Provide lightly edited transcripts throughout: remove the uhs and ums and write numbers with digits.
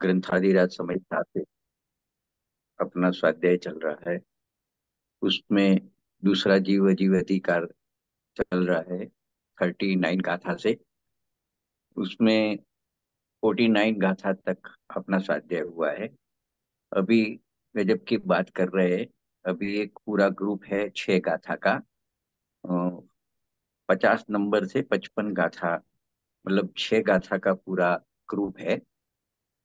ग्रंथादिराज समय से अपना स्वाध्याय चल रहा है। उसमें दूसरा जीव जीव अधिकार चल रहा है 39 गाथा से। उसमें 49 गाथा तक अपना स्वाध्याय हुआ है। अभी गजब की बात कर रहे हैं। अभी एक पूरा ग्रुप है 6 गाथा का। 50 नंबर से 55 गाथा, मतलब 6 गाथा का पूरा ग्रुप है।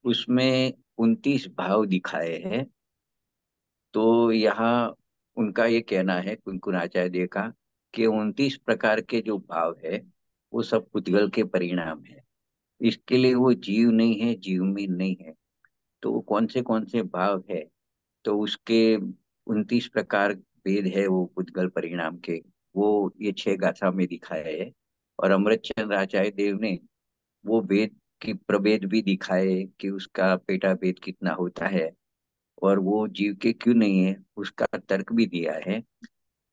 उसमें 29 भाव दिखाए हैं। तो यहाँ उनका ये कहना है कुनकुनाचार्य देव का कि 29 प्रकार के जो भाव है वो सब पुद्गल के परिणाम है। इसके लिए वो जीव नहीं है, जीव में नहीं है। तो वो कौन से भाव है, तो उसके 29 प्रकार भेद है वो पुद्गल परिणाम के। वो ये 6 गाथा में दिखाए है। और अमृतचंद्र आचार्य देव ने वो भेद की प्रभेद भी दिखाए कि उसका पेटा भेद कितना होता है और वो जीव के क्यों नहीं है, उसका तर्क भी दिया है।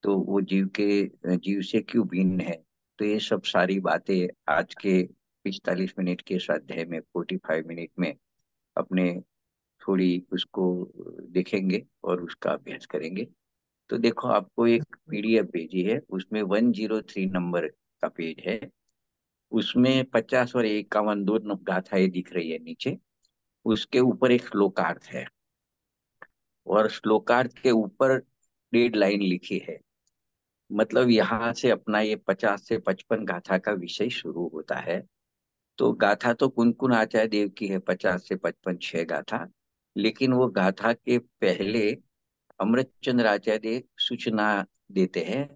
तो वो जीव से क्यों भिन्न है। तो ये सब सारी बातें आज के 45 मिनट के स्वाध्याय में, 45 मिनट में अपने थोड़ी उसको देखेंगे और उसका अभ्यास करेंगे। तो देखो, आपको एक पीडीएफ भेजी है, उसमें 103 नंबर का पेज है। उसमें 50 और 51 दो गाथाएं दिख रही है नीचे। उसके ऊपर एक श्लोकार्थ है और श्लोकार्थ के ऊपर डेड लाइन लिखी है। मतलब यहाँ से अपना ये 50 से 55 गाथा का विषय शुरू होता है। तो गाथा तो कुनकुन आचार्य देव की है, 50 से 55 6 गाथा। लेकिन वो गाथा के पहले अमृतचंद्र आचार्य देव सूचना देते हैं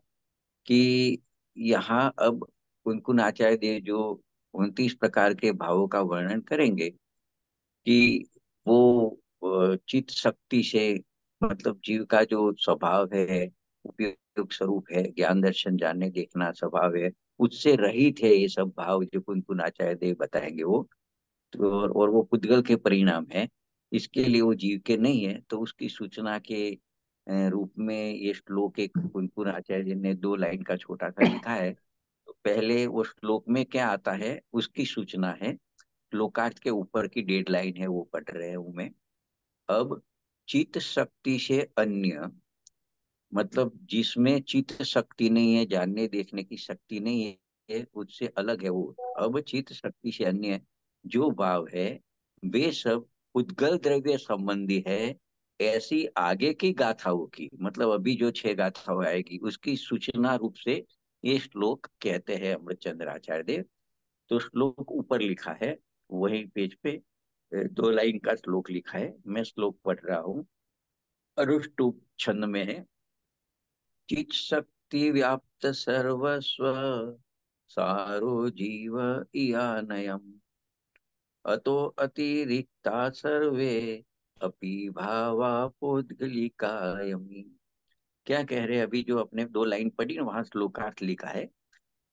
कि यहाँ अब कुनकुन आचार्य देव जो 29 प्रकार के भावों का वर्णन करेंगे कि वो चित शक्ति से, मतलब जीव का जो स्वभाव है, उपयोग स्वरूप है, ज्ञान दर्शन जानने देखना स्वभाव है, उससे रहित है ये सब भाव जो कुनकुन आचार्य देव बताएंगे वो। तो और वो पुद्गल के परिणाम है। इसके लिए वो जीव के नहीं है, तो उसकी सूचना के रूप में ये श्लोक एक कुनकुन आचार्य जी ने 2 लाइन का छोटा सा लिखा है। तो पहले वो श्लोक में क्या आता है उसकी सूचना है। श्लोकार्थ के ऊपर की 1.5 लाइन है, वो पढ़ रहे हैं मैं। अब चित्त शक्ति से अन्य, मतलब जिसमें चित्त शक्ति नहीं है, जानने देखने की शक्ति नहीं है, उससे अलग है वो। अब चित्त शक्ति से अन्य जो भाव है वे सब उद्गल द्रव्य संबंधी है। ऐसी आगे की गाथाओं की, मतलब अभी जो 6 गाथाओं आएगी उसकी सूचना रूप से ये श्लोक कहते हैं अमृतचंद्र आचार्य देव। तो श्लोक ऊपर लिखा है, वही पेज पे 2 लाइन का श्लोक लिखा है। मैं श्लोक पढ़ रहा हूँ। अनुष्टुप छंद में है। चित शक्ति व्याप्त सर्वस्व सारो जीव इयानयम् अतो अतिरिक्ता सर्वे अपि भावा पौद्गलिकायमि। क्या कह रहे हैं, अभी जो अपने 2 लाइन पढ़ी ना, वहां श्लोकार्थ लिखा है,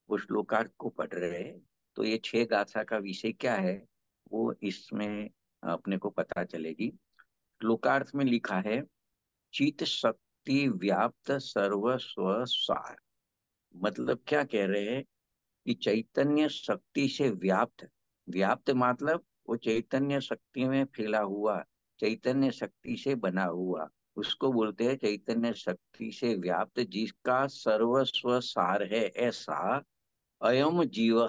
वो श्लोकार्थ को पढ़ रहे हैं। तो ये 6 गाथा का विषय क्या है वो इसमें अपने को पता चलेगी। श्लोकार्थ में लिखा है, चित शक्ति व्याप्त सर्वस्व सार। मतलब क्या कह रहे हैं कि चैतन्य शक्ति से व्याप्त। व्याप्त मतलब वो चैतन्य शक्ति में फैला हुआ, चैतन्य शक्ति से बना हुआ, उसको बोलते हैं चैतन्य शक्ति से व्याप्त, जिसका सर्वस्व सार है ऐसा अयम जीव,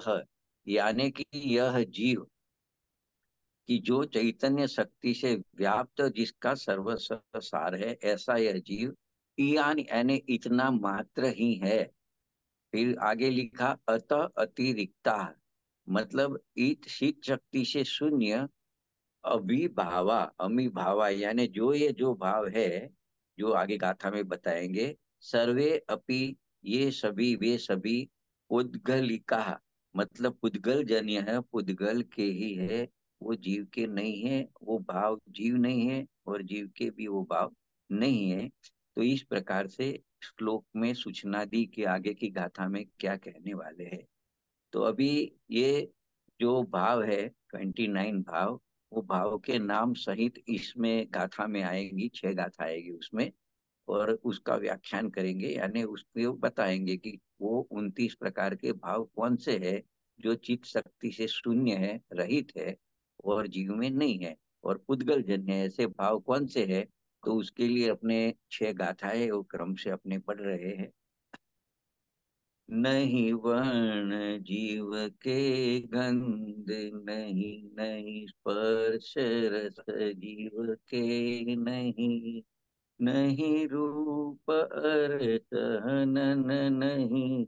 यानी कि यह जीव, कि जो चैतन्य शक्ति से व्याप्त, जिसका सर्वस्व सार है ऐसा यह जीव, यानी इतना मात्र ही है। फिर आगे लिखा अत अतिरिक्ता, मतलब इत शीत शक्ति से शून्य, अभिभावा अमीभावा, यानी जो ये जो भाव है जो आगे गाथा में बताएंगे, सर्वे अपि, ये सभी वे सभी, उद्गलिका, मतलब पुद्गल जन्य है, पुद्गल के ही है, वो जीव के नहीं है। वो भाव जीव नहीं है और जीव के भी वो भाव नहीं है। तो इस प्रकार से श्लोक में सूचना दी कि आगे की गाथा में क्या कहने वाले हैं। तो अभी ये जो भाव है 29 भाव, वो भाव के नाम सहित इसमें गाथा में आएंगी, 6 गाथा आएगी उसमें। और उसका व्याख्यान करेंगे, यानी उसको बताएंगे कि वो 29 प्रकार के भाव कौन से है जो चित्त शक्ति से शून्य है, रहित है और जीव में नहीं है। और पुद्गल जन्य ऐसे भाव कौन से है, तो उसके लिए अपने 6 गाथाएं वो क्रम से अपने पढ़ रहे हैं। नहीं वर्ण जीव के गंध, नहीं नहीं स्पर्श रस जीव के नहीं, नहीं रूप अर्थ हनन, नहीं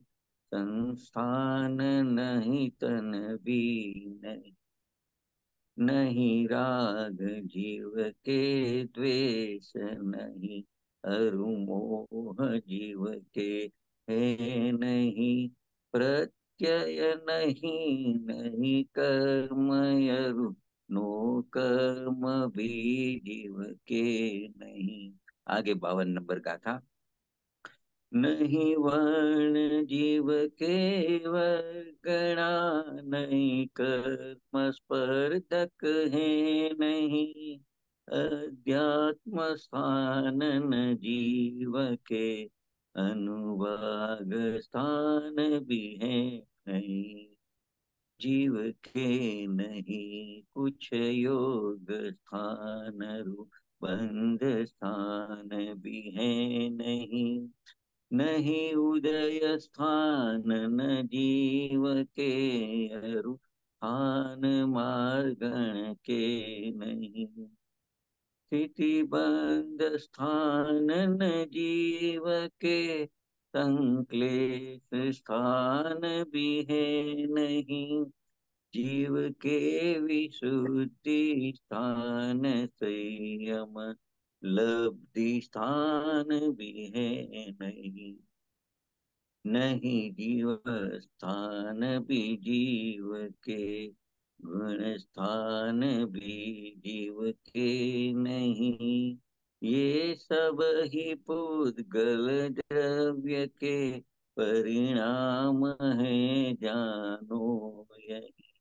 संस्थान, नहीं तन भी नहीं, नहीं राग जीव के द्वेष, नहीं अरुमोह जीव के है नहीं, प्रत्यय नहीं, नहीं कर्म यरु नो कर्म भी जीव के नहीं। आगे 52 नंबर का था। नहीं वर्ण जीव के वर्गणा, नहीं कर्म स्पर्धक है, नहीं अध्यात्म स्थान न जीव के, अनुवाग स्थान भी है नहीं, जीव के नहीं कुछ योग स्थान, रूप बंध स्थान भी है नहीं, नहीं उदय स्थान न जीव के, अरु स्थान मार्गण के नहीं, स्थिति बंध स्थान न जीव के, संक्लेश स्थान भी है नहीं, जीव के विशुद्धि स्थान, संयम लब्धि स्थान भी है नहीं, नहीं जीव स्थान भी जीव के, गुण स्थान भी जीव के नहीं, ये सब ही पूदगल द्रव्य के परिणाम है, जानो यही।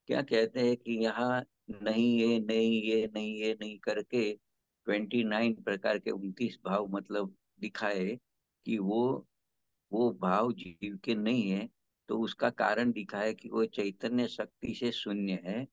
क्या कहते हैं कि यहाँ नहीं ये नहीं ये नहीं ये नहीं करके 29 प्रकार के 29 भाव मतलब दिखाए कि वो भाव जीव के नहीं है, तो उसका कारण दिखाया कि वो चैतन्य शक्ति से शून्य है,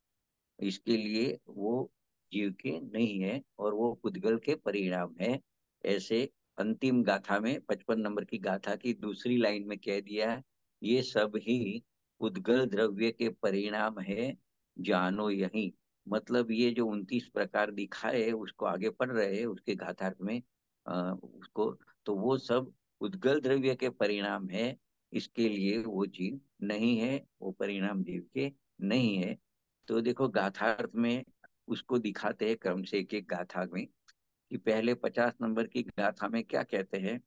इसके लिए वो जीव के नहीं है और वो पुद्गल के परिणाम है। ऐसे अंतिम गाथा में 55 नंबर की गाथा की दूसरी लाइन में कह दिया है, ये सब ही पुद्गल द्रव्य के परिणाम है, जानो यही। मतलब ये जो 29 प्रकार दिखाए उसको आगे पढ़ रहे हैं उसके गाथार्थ में, उसको, तो वो सब उद्गल द्रव्य के परिणाम है, इसके लिए वो जीव नहीं है, वो परिणाम जीव के नहीं है। तो देखो गाथार्थ में उसको दिखाते हैं क्रम से एक एक गाथा में, कि पहले 50 नंबर की गाथा में क्या कहते हैं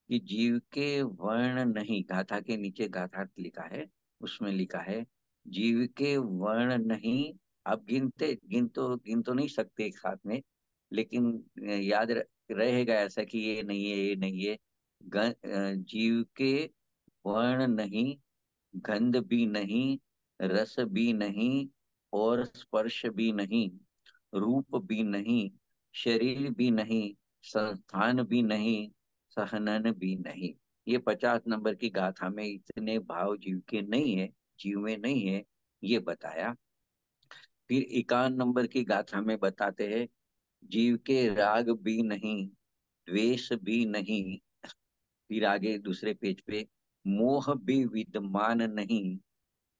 कि जीव के वर्ण नहीं, गाथा के नीचे गाथार्थ लिखा है, उसमें लिखा है जीव के वर्ण नहीं। आप गिन तो नहीं सकते एक साथ में, लेकिन रहेगा ऐसा कि ये नहीं है ये नहीं है। जीव के वर्ण नहीं, गंध भी नहीं, रस भी नहीं, और स्पर्श भी नहीं, रूप भी नहीं, शरीर भी नहीं, संस्थान भी नहीं, सहनन भी नहीं। ये 50 नंबर की गाथा में इतने भाव जीव के नहीं है, जीव में नहीं है, ये बताया। फिर 51 नंबर की गाथा में बताते हैं जीव के राग भी नहीं, द्वेष भी नहीं। फिर आगे दूसरे पेज पे मोह भी विद्यमान नहीं,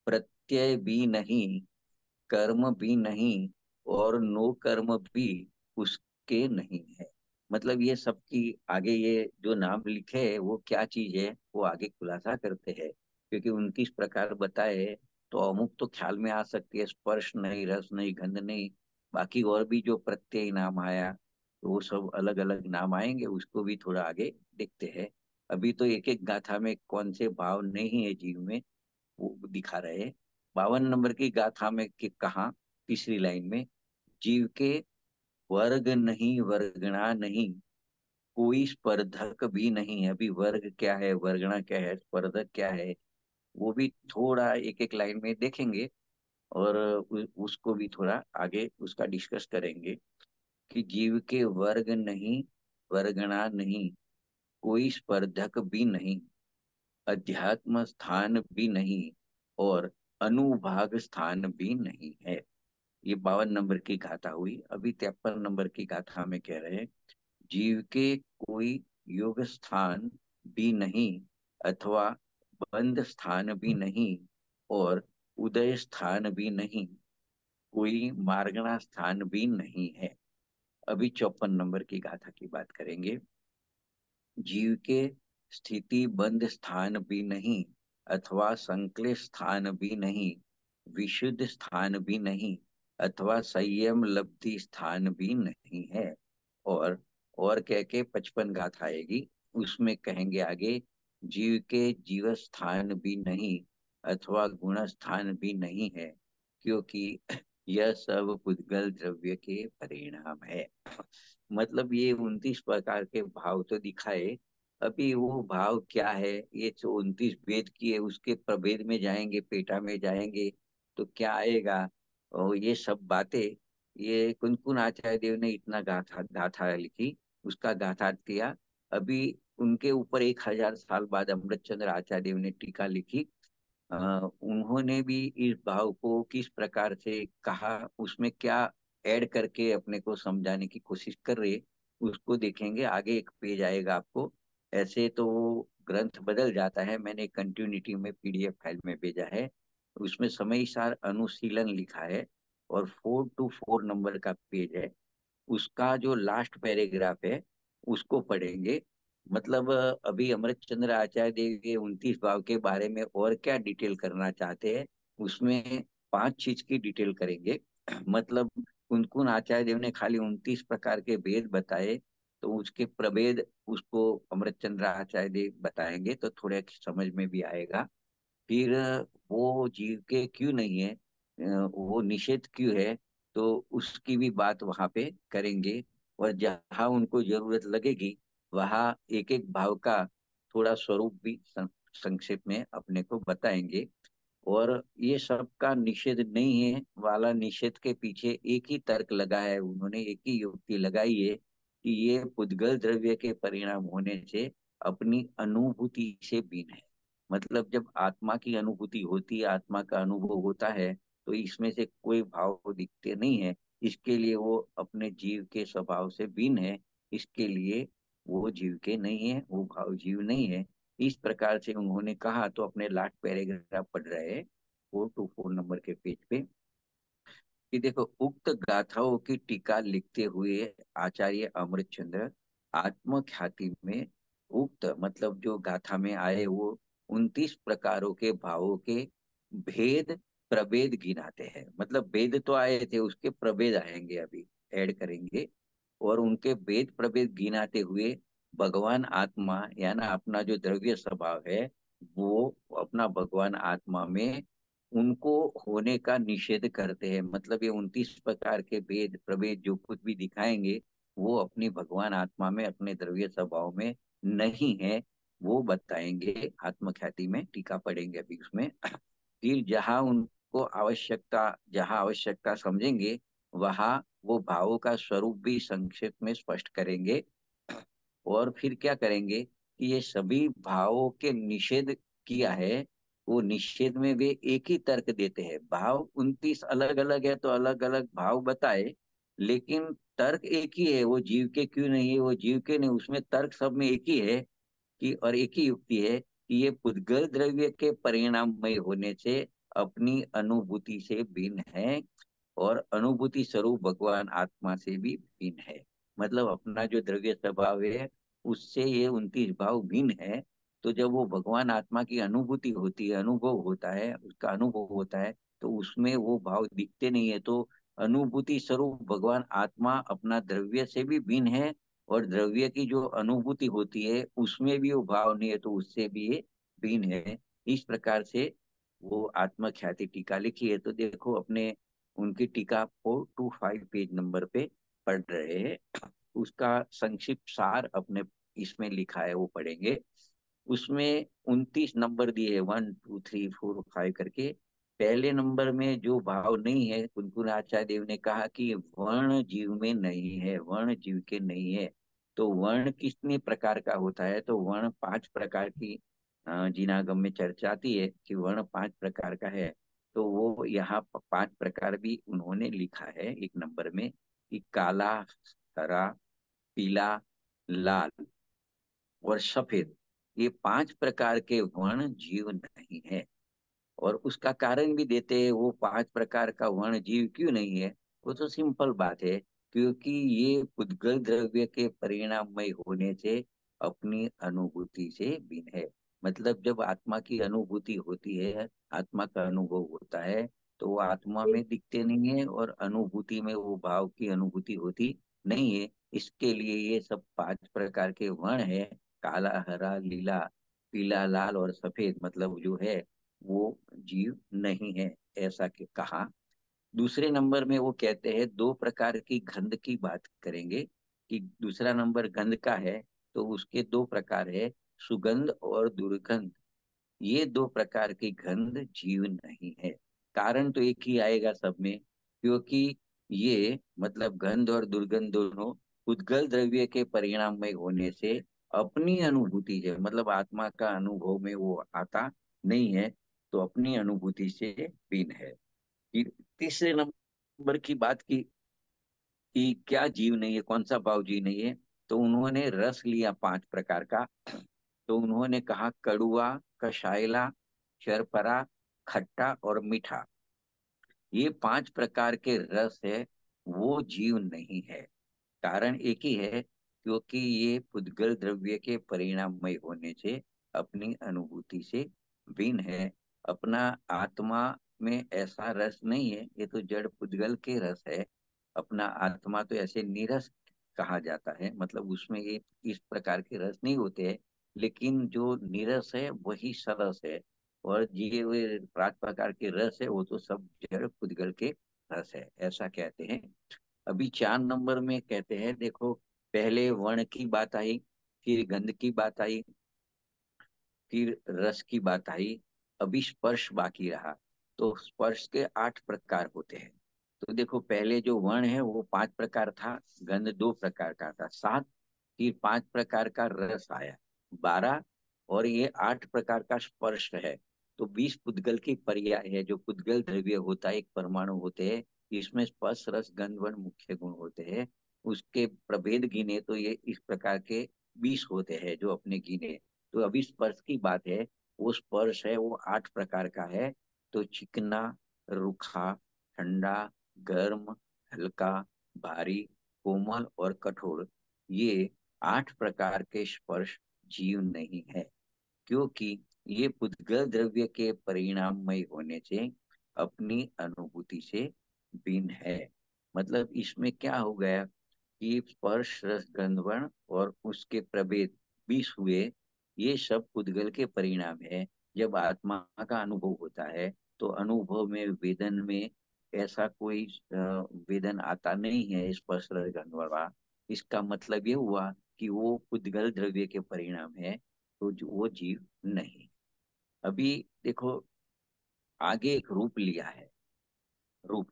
प्रत्यय भी नहीं, कर्म भी नहीं, और नो कर्म भी उसके नहीं है। मतलब ये सबकी आगे ये जो नाम लिखे है वो क्या चीज है वो आगे खुलासा करते हैं, क्योंकि 29 प्रकार बताए, तो अमुक तो ख्याल में आ सकती है, स्पर्श नहीं, रस नहीं, गंध नहीं, बाकी और भी जो प्रत्यय नाम आया तो वो सब अलग अलग नाम आएंगे, उसको भी थोड़ा आगे देखते हैं। अभी तो एक एक गाथा में कौन से भाव नहीं है जीव में वो दिखा रहे हैं। 52 नंबर की गाथा में कहा तीसरी लाइन में जीव के वर्ग नहीं, वर्गणा नहीं, कोई स्पर्धक भी नहीं है। अभी वर्ग क्या है, वर्गणा क्या है, स्पर्धक क्या है, वो भी थोड़ा एक एक लाइन में देखेंगे, और उसको भी थोड़ा आगे उसका डिस्कस करेंगे कि जीव के वर्ग नहीं, वर्गणा नहीं, कोई स्पर्धक भी नहीं, अध्यात्म स्थान भी नहीं, और अनुभाग स्थान भी नहीं है। ये 52 नंबर की गाथा हुई। अभी 53 नंबर की गाथा में कह रहे हैं, जीव के कोई योग स्थान भी नहीं, अथवा बंद स्थान भी नहीं, और उदय स्थान भी नहीं, कोई मार्गणा स्थान भी नहीं है। अभी 54 नंबर की गाथा की बात करेंगे। जीव के स्थिति बंद स्थान भी नहीं, अथवा संक्लेश स्थान भी नहीं, विशुद्ध स्थान भी नहीं, अथवा संयम लब्धि स्थान भी नहीं है। और कह के 55 गाथा आएगी। उसमें कहेंगे आगे, जीव के जीव स्थान भी नहीं, अथवा गुण स्थान भी नहीं है, क्योंकि यह सब पुद्गल द्रव्य के परिणाम है। मतलब ये 29 प्रकार के भाव तो दिखाए। अभी वो भाव क्या है, ये जो 29 वेद की है उसके प्रभेद में जाएंगे, पेटा में जाएंगे तो क्या आएगा। और ये सब बातें, ये कुनकुन आचार्य देव ने इतना गाथा गाथा लिखी, उसका गाथा किया। अभी उनके ऊपर 1000 साल बाद अमृतचंद्र आचार्य देव ने टीका लिखी। उन्होंने भी इस भाव को किस प्रकार से कहा, उसमें क्या ऐड करके अपने को समझाने की कोशिश कर रहे, उसको देखेंगे। आगे एक पेज आएगा आपको। ऐसे तो वो ग्रंथ बदल जाता है, मैंने कंटिन्यूटी में पीडीएफ फाइल में भेजा है। उसमें समय सार अनुशीलन लिखा है, और 4 to 4 नंबर का पेज है। उसका जो लास्ट पैराग्राफ है उसको पढ़ेंगे। मतलब अभी अमृतचंद्र आचार्य देव के 29 भाव के बारे में और क्या डिटेल करना चाहते हैं, उसमें 5 चीज की डिटेल करेंगे। मतलब कुनकुन आचार्य देव ने खाली 29 प्रकार के भेद बताए, तो उसके प्रभेद उसको अमृतचंद्र आचार्य देव बताएंगे तो थोड़े समझ में भी आएगा। फिर वो जीव के क्यों नहीं है, वो निषेध क्यों है, तो उसकी भी बात वहां पे करेंगे। और जहां उनको जरूरत लगेगी वहां एक एक भाव का थोड़ा स्वरूप भी संक्षेप में अपने को बताएंगे। और ये सब का निषेध नहीं है वाला, निषेध के पीछे एक ही तर्क लगा है, उन्होंने एक ही युक्ति लगाई है कि ये पुद्गल द्रव्य के परिणाम होने से अपनी अनुभूति से भिन्न है। मतलब जब आत्मा की अनुभूति होती है, आत्मा का अनुभव होता है, तो इसमें से कोई भाव दिखते नहीं है। इसके लिए वो अपने जीव के स्वभाव से भिन्न है। इसके लिए वो जीव के नहीं है, वो भाव जीव नहीं है। इस प्रकार से उन्होंने कहा। तो अपने लास्ट पैराग्राफ पढ़ रहे हैं 4 to 4 नंबर के पेज पे, कि देखो, उक्त गाथाओं की टीका लिखते हुए आचार्य अमृतचंद्र आत्मख्याति में उक्त, मतलब जो गाथा में आए वो 29 प्रकारों के भावों के भेद प्रभेद गिनाते हैं। मतलब भेद तो आए थे, उसके प्रभेद आएंगे अभी, ऐड करेंगे। और उनके भेद प्रभेद गिनाते हुए भगवान आत्मा, या ना अपना जो द्रव्य स्वभाव है, वो अपना भगवान आत्मा में उनको होने का निषेध करते हैं। मतलब ये 29 प्रकार के भेद प्रभेद जो कुछ भी दिखाएंगे, वो अपनी भगवान आत्मा में, अपने द्रव्य स्वभाव में नहीं है, वो बताएंगे। आत्मख्याति में टीका पढ़ेंगे अभी उसमें। फिर जहाँ आवश्यकता समझेंगे, वहां वो भावों का स्वरूप भी संक्षेप में स्पष्ट करेंगे। और फिर क्या करेंगे कि ये सभी भावों के निषेध किया है, वो निषेध में वे एक ही तर्क देते हैं। भाव 29 अलग अलग है तो अलग अलग भाव बताए, लेकिन तर्क एक ही है। वो जीव के क्यों नहीं है, वो जीव के नहीं, उसमें तर्क सब में एक ही है। कि और एक ही युक्ति है कि ये पुद्गल द्रव्य के परिणाममय होने से अपनी अनुभूति से भिन्न है, और अनुभूति स्वरूप भगवान आत्मा से भी भिन्न है। मतलब अपना जो द्रव्य स्वभाव है उससे ये 29 भाव भिन्न है। तो जब वो भगवान आत्मा की अनुभूति होती है, अनुभव होता है, उसका अनुभव होता है, तो उसमें वो भाव दिखते नहीं है। तो अनुभूति स्वरूप भगवान आत्मा अपना द्रव्य से भी भिन्न है, और द्रव्य की जो अनुभूति होती है उसमें भी वो भाव नहीं है, तो उससे भी ये भिन्न है। इस प्रकार से वो आत्मख्याति टीका लिखी है। तो देखो, अपने उनकी टीका 4 to 5 पेज नंबर पे पढ़ रहे हैं। उसका संक्षिप्त सार अपने इसमें लिखा है, वो पढ़ेंगे। उसमें 29 नंबर दिए, 1 2 3 4 5 करके। पहले नंबर में जो भाव नहीं है, कुनकुन आचार्य देव ने कहा कि वर्ण जीव में नहीं है, वर्ण जीव के नहीं है। तो वर्ण कितने प्रकार का होता है, तो वर्ण 5 प्रकार की जिनागम में चर्चा आती है कि वर्ण 5 प्रकार का है। तो वो यहाँ पांच प्रकार भी उन्होंने लिखा है एक नंबर में, कि काला, हरा, पीला, लाल और सफेद, ये पांच प्रकार के वर्ण जीव नहीं है। और उसका कारण भी देते हैं, वो पांच प्रकार का वर्ण जीव क्यों नहीं है। वो तो सिंपल बात है, क्योंकि ये पुद्गल द्रव्य के परिणाममय होने से अपनी अनुभूति से भिन्न है। मतलब जब आत्मा की अनुभूति होती है, आत्मा का अनुभव होता है, तो वो आत्मा में दिखते नहीं है और अनुभूति में वो भाव की अनुभूति होती नहीं है। इसके लिए ये सब पांच प्रकार के वर्ण है, काला, हरा, लीला, पीला, लाल और सफेद, मतलब जो है वो जीव नहीं है, ऐसा के कहा। दूसरे नंबर में वो कहते हैं दो प्रकार की गंध की बात करेंगे, कि दूसरा नंबर गंध का है, तो उसके दो प्रकार है, सुगंध और दुर्गंध। ये दो प्रकार की गंध जीव नहीं है। कारण तो एक ही आएगा सब में, क्योंकि ये मतलब गंध और दुर्गंध दोनों उद्गल द्रव्य के परिणाममय होने से अपनी अनुभूति है, मतलब आत्मा का अनुभव में वो आता नहीं है, तो अपनी अनुभूति से भिन्न है। फिर तीसरे नंबर की बात की कि क्या जीव नहीं है, कौन सा भाव जीव नहीं है, तो उन्होंने रस लिया पांच प्रकार का। तो उन्होंने कहा कड़ुआ, कषायला, शर्करा, खट्टा और मीठा, ये पांच प्रकार के रस है, वो जीव नहीं है। कारण एक ही है, क्योंकि ये पुद्गल द्रव्य के परिणाममय होने से अपनी अनुभूति से भिन्न है। अपना आत्मा में ऐसा रस नहीं है, ये तो जड़ पुद्गल के रस है। अपना आत्मा तो ऐसे नीरस कहा जाता है, मतलब उसमें ये इस प्रकार के रस नहीं होते हैं। लेकिन जो नीरस है वही सरस है, और ये हुए पांच प्रकार के रस है, वो तो सब जड़ पुद्गल के रस है, ऐसा कहते हैं। अभी चार नंबर में कहते हैं, देखो, पहले वर्ण की बात आई, फिर गंध की बात आई, फिर रस की बात आई, अभी स्पर्श बाकी रहा। तो स्पर्श के आठ प्रकार होते हैं। तो देखो, पहले जो वर्ण है वो पांच प्रकार था, गंध दो प्रकार का था, सात, फिर पांच प्रकार का रस आया, 12, और ये आठ प्रकार का स्पर्श है। तो 20 पुद्गल की पर्याय है, जो पुद्गल द्रव्य होता है, एक परमाणु होते हैं, इसमें स्पर्श, रस, गंध, वर्ण मुख्य गुण होते हैं। उसके प्रभेद गिने तो ये इस प्रकार के 20 होते हैं जो अपने गिने। तो अभी स्पर्श की बात है, वो स्पर्श है वो आठ प्रकार का है। तो चिकना, रूखा, ठंडा, गर्म, हल्का, भारी, कोमल और कठोर, ये आठ प्रकार के स्पर्श जीव नहीं है, क्योंकि ये पुद्गल द्रव्य के परिणाममय होने से अपनी अनुभूति से भिन्न है। मतलब इसमें क्या हो गया कि स्पर्श, रस, गंध, वर्ण और उसके प्रभेद 20 हुए, ये सब पुद्गल के परिणाम है। जब आत्मा का अनुभव होता है, तो अनुभव में, वेदन में ऐसा कोई वेदन आता नहीं है स्पर्श, रस, गंध, वर्ण। इसका मतलब ये हुआ कि वो पुद्गल द्रव्य के परिणाम है, तो वो जीव नहीं। अभी देखो, आगे एक रूप लिया है, रूप।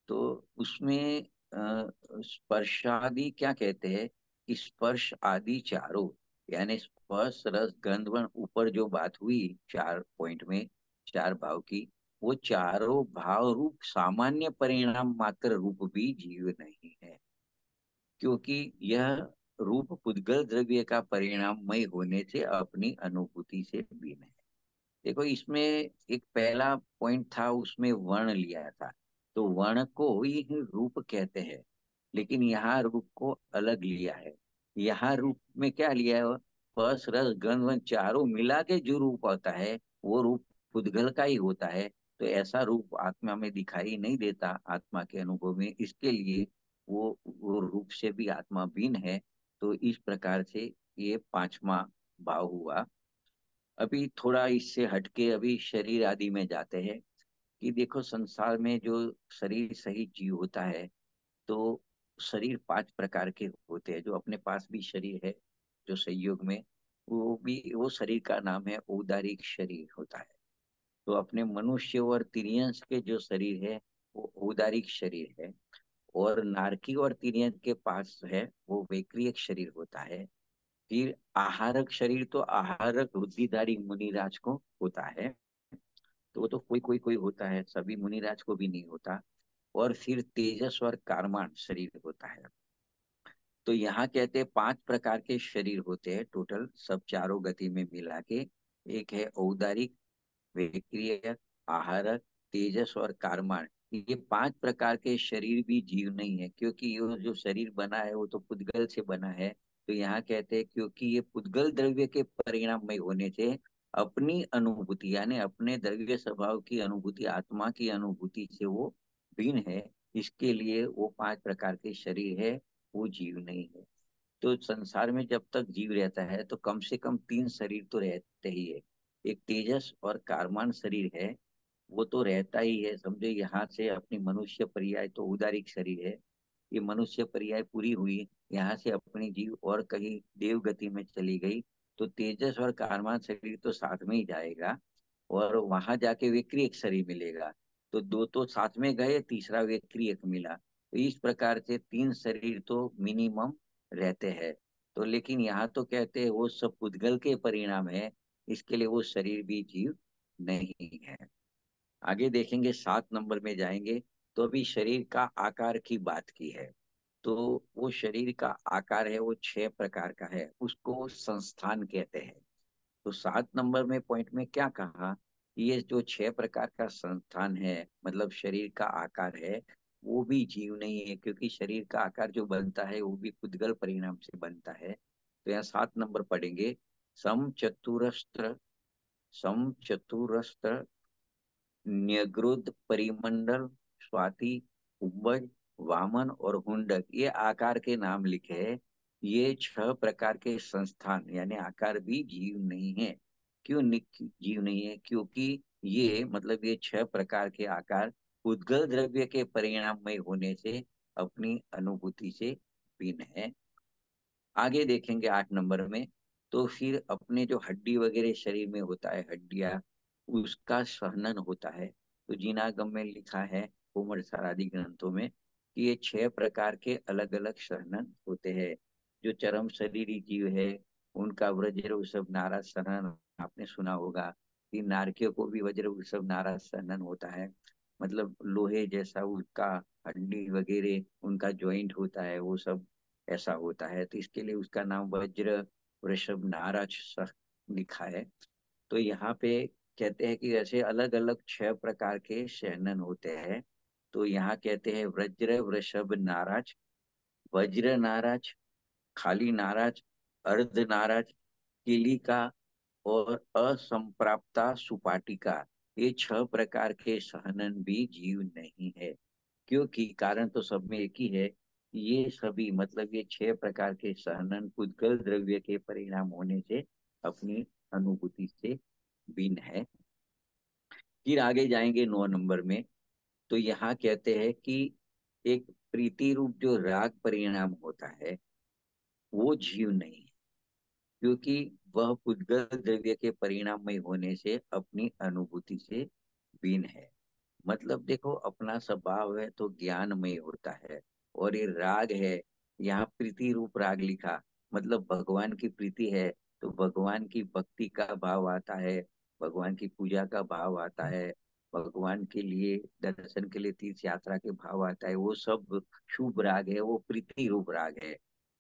तो उसमें स्पर्शादि क्या कहते हैं, कि स्पर्श आदि चारों, यानी स्पर्श, रस, गंध, वर्ण, ऊपर जो बात हुई चार पॉइंट में, चार भाव की, वो चारों भाव रूप सामान्य परिणाम मात्र रूप भी जीव नहीं है, क्योंकि यह रूप पुद्गल द्रव्य का परिणाममय होने से अपनी अनुभूति से भिन्न है। देखो, इसमें एक पहला पॉइंट था, उसमें वर्ण लिया था, तो वर्ण को ही रूप कहते हैं, लेकिन यहाँ रूप को अलग लिया है। यहाँ रूप में क्या लिया है, स्पर्श, रस, गंध, वर्ण चारों मिला के जो रूप होता है, वो रूप पुद्गल का ही होता है। तो ऐसा रूप आत्मा में दिखाई नहीं देता, आत्मा के अनुभव में, इसके लिए वो रूप से भी आत्मा भिन्न है। तो इस प्रकार से ये पांचवा भाव हुआ। अभी थोड़ा इससे हटके अभी शरीर आदि में जाते हैं, कि देखो, संसार में जो शरीर सहित जीव होता है, तो शरीर पांच प्रकार के होते हैं। जो अपने पास भी शरीर है, जो संयोग में, वो भी, वो शरीर का नाम है औदारिक शरीर होता है। तो अपने मनुष्य और तिर्यंस के जो शरीर है, वो औदारिक शरीर है। और नारकी और तिर्यंस के पास है, वो वैक्रियक शरीर होता है। फिर आहारक शरीर तो आहारक रुद्धिधारी मुनिराज को होता है। तो वो तो कोई कोई कोई होता है, सभी मुनिराज को भी नहीं होता। और फिर तेजस और कारमान शरीर होता है। तो यहाँ कहते हैं 5 प्रकार के शरीर होते हैं टोटल, सब चारों गति में मिला के। एक है औदारिक, विक्रियक, आहारक, तेजस और कारमान। ये 5 प्रकार के शरीर भी जीव नहीं है, क्योंकि ये जो शरीर बना है वो तो पुद्गल से बना है। तो यहाँ कहते हैं क्योंकि ये पुद्गल द्रव्य के परिणाममय होने से अपनी अनुभूति यानी अपने द्रव्य स्वभाव की अनुभूति, आत्मा की अनुभूति से वो भिन्न है। इसके लिए वो 5 प्रकार के शरीर है, वो जीव नहीं है। तो संसार में जब तक जीव रहता है तो कम से कम 3 शरीर तो रहते ही है। एक तेजस और कारमान शरीर है, वो तो रहता ही है। समझो यहाँ से अपनी मनुष्य पर्याय तो उदारिक शरीर है, ये मनुष्य पर्याय पूरी हुई, यहाँ से अपनी जीव और कहीं देव गति में चली गई, तो तेजस और कारमान शरीर तो साथ में ही जाएगा। और वहां जाके विक्रियक शरीर मिलेगा। तो दो तो साथ में गए, तीसरा विक्रियक मिला। तो इस प्रकार से 3 शरीर तो मिनिमम रहते हैं। तो लेकिन यहाँ तो कहते हैं वो सब पुद्गल के परिणाम है, इसके लिए वो शरीर भी जीव नहीं है। आगे देखेंगे 7 नंबर में जाएंगे। तो अभी शरीर का आकार की बात की है। तो वो शरीर का आकार है वो 6 प्रकार का है, उसको संस्थान कहते हैं। तो 7 नंबर में पॉइंट में क्या कहा कि ये जो 6 प्रकार का संस्थान है, मतलब शरीर का आकार है, वो भी जीव नहीं है, क्योंकि शरीर का आकार जो बनता है वो भी पुद्गल परिणाम से बनता है। तो यहाँ 7 नंबर पढ़ेंगे। सम चतुरस्त्र, सम चतुरस्त्र, न्यग्रुद, परिमंडल, स्वाति, कुंभज, वामन और हुंडक, ये आकार के नाम लिखे हैं। ये 6 प्रकार के संस्थान यानी आकार भी जीव नहीं है। क्यों जीव नहीं है? क्योंकि ये मतलब ये 6 प्रकार के आकार उद्गल द्रव्य के परिणाममय होने से अपनी अनुभूति से भिन्न है। आगे देखेंगे 8 नंबर में। तो फिर अपने जो हड्डी वगैरह शरीर में होता है, हड्डियां, उसका सहनन होता है। तो जिनागम में लिखा है, कोमरसार आदि ग्रंथों में, कि ये 6 प्रकार के अलग अलग सहनन होते हैं। जो चरम शरीरी जीव है उनका वज्र वृषभ नाराज सहनन आपने सुना होगा। कि नारकियों को भी वज्र वृषभ नाराज सहनन होता है, मतलब लोहे जैसा उसका हड्डी वगैरह उनका ज्वाइंट होता है, वो सब ऐसा होता है। तो इसके लिए उसका नाम वज्र वृषभ नाराज लिखा है। तो यहाँ पे कहते हैं कि ऐसे अलग अलग 6 प्रकार के शहनन होते हैं। तो यहाँ कहते हैं वज्र वृषभ नाराज, वज्र नाराज, खाली नाराज, अर्ध नाराज, किलिका और असंप्राप्ता सुपाटिका, ये 6 प्रकार के सहनन भी जीव नहीं है। क्योंकि कारण तो सब में एक ही है, ये सभी मतलब ये 6 प्रकार के सहनन पुद्गल द्रव्य के परिणाम होने से अपनी अनुभूति से भिन्न है। फिर आगे जाएंगे 9 नंबर में। तो यहाँ कहते हैं कि एक प्रीति रूप जो राग परिणाम होता है वो जीव नहीं है, क्योंकि वह पुद्गल द्रव्य के परिणाममय होने से अपनी अनुभूति से भिन्न है। मतलब देखो, अपना स्वभाव है तो ज्ञानमय होता है। और ये राग है, यहाँ प्रीति रूप राग लिखा, मतलब भगवान की प्रीति है तो भगवान की भक्ति का भाव आता है, भगवान की पूजा का भाव आता है, भगवान के लिए दर्शन के लिए तीर्थ यात्रा के भाव आता है, वो सब शुभ राग है, वो प्रीति रूप राग है।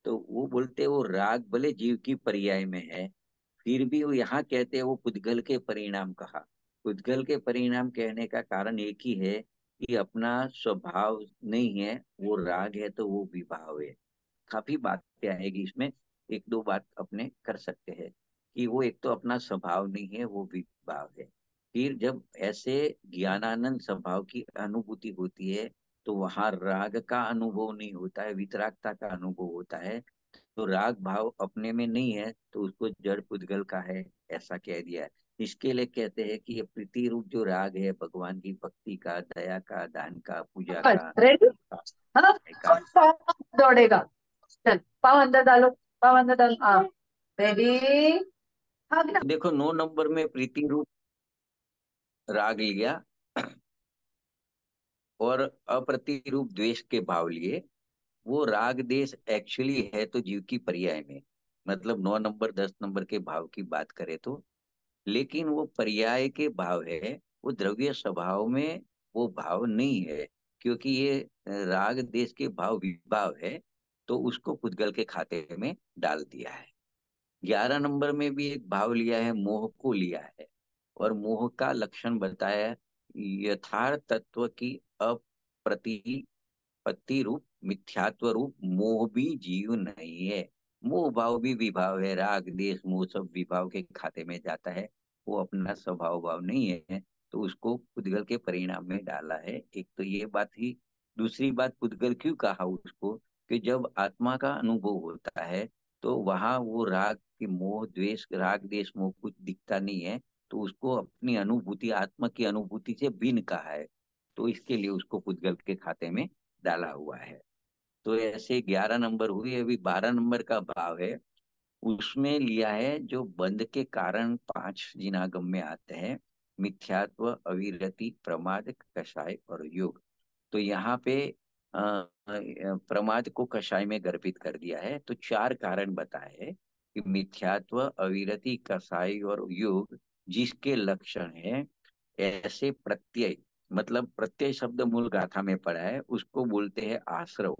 तो वो बोलते हैं वो राग भले जीव की पर्याय में है, फिर भी वो यहाँ कहते हैं वो पुद्गल के परिणाम कहा। उद्गल के परिणाम कहने का कारण एक ही है कि अपना स्वभाव नहीं है वो राग है, तो वो विभाव है। काफी बातें आएगी इसमें, एक दो बात अपने कर सकते हैं कि वो एक तो अपना स्वभाव नहीं है, वो विभाव है। फिर जब ऐसे ज्ञानानंद स्वभाव की अनुभूति होती है तो वहां राग का अनुभव नहीं होता है, वितरागता का अनुभव होता है। तो राग भाव अपने में नहीं है तो उसको जड़ पुद्गल का है, ऐसा कह दिया है। इसके लिए कहते हैं कि ये प्रीति रूप जो राग है भगवान की भक्ति का, दया का, दान का, पूजा का, रेडी। हाँ, का। और पाँव दौड़ेगा। चल, पाँव अंदर डालो, पाँव अंदर डालो। हाँ, रेडी, भागना। तो देखो 9 नंबर में प्रीति रूप राग लिया और अप्रतिरूप द्वेष के भाव लिए। वो राग देश एक्चुअली है तो जीव की पर्याय में, मतलब 9 नंबर 10 नंबर के भाव की बात करें तो, लेकिन वो पर्याय के भाव है, वो द्रव्य स्वभाव में वो भाव नहीं है, क्योंकि ये राग देश के भाव विभाव है, तो उसको पुद्गल के खाते में डाल दिया है। 11 नंबर में भी एक भाव लिया है, मोह को लिया है, और मोह का लक्षण बताया है, यथार्थ तत्व की अप्रतिपत्ति रूप मिथ्यात्व रूप मोह भी जीव नहीं है। मोह भाव भी विभाव है, राग देश मोह सब विभाव के खाते में जाता है, वो अपना स्वभाव भाव नहीं है, तो उसको पुद्गल के परिणाम में डाला है। एक तो ये बात ही। दूसरी बात, पुद्गल क्यों कहा उसको, कि जब आत्मा का अनुभव होता है तो वहां वो राग की मोह द्वेष राग देश मोह कुछ दिखता नहीं है, तो उसको अपनी अनुभूति आत्मा की अनुभूति से भिन्न कहा है, तो इसके लिए उसको पुद्गल के खाते में डाला हुआ है। तो ऐसे 11 नंबर हुई। अभी 12 नंबर का भाव है, उसमें लिया है जो बंध के कारण 5 जिनागम में आते हैं, मिथ्यात्व, अविरति, प्रमाद, कषाय और योग। तो यहाँ पे प्रमाद को कषाय में गर्भित कर दिया है, तो 4 कारण बताए हैं कि मिथ्यात्व, अविरति, कषाय और योग जिसके लक्षण है, ऐसे प्रत्यय, मतलब प्रत्यय शब्द मूल गाथा में पड़ा है, उसको बोलते हैं आश्रव,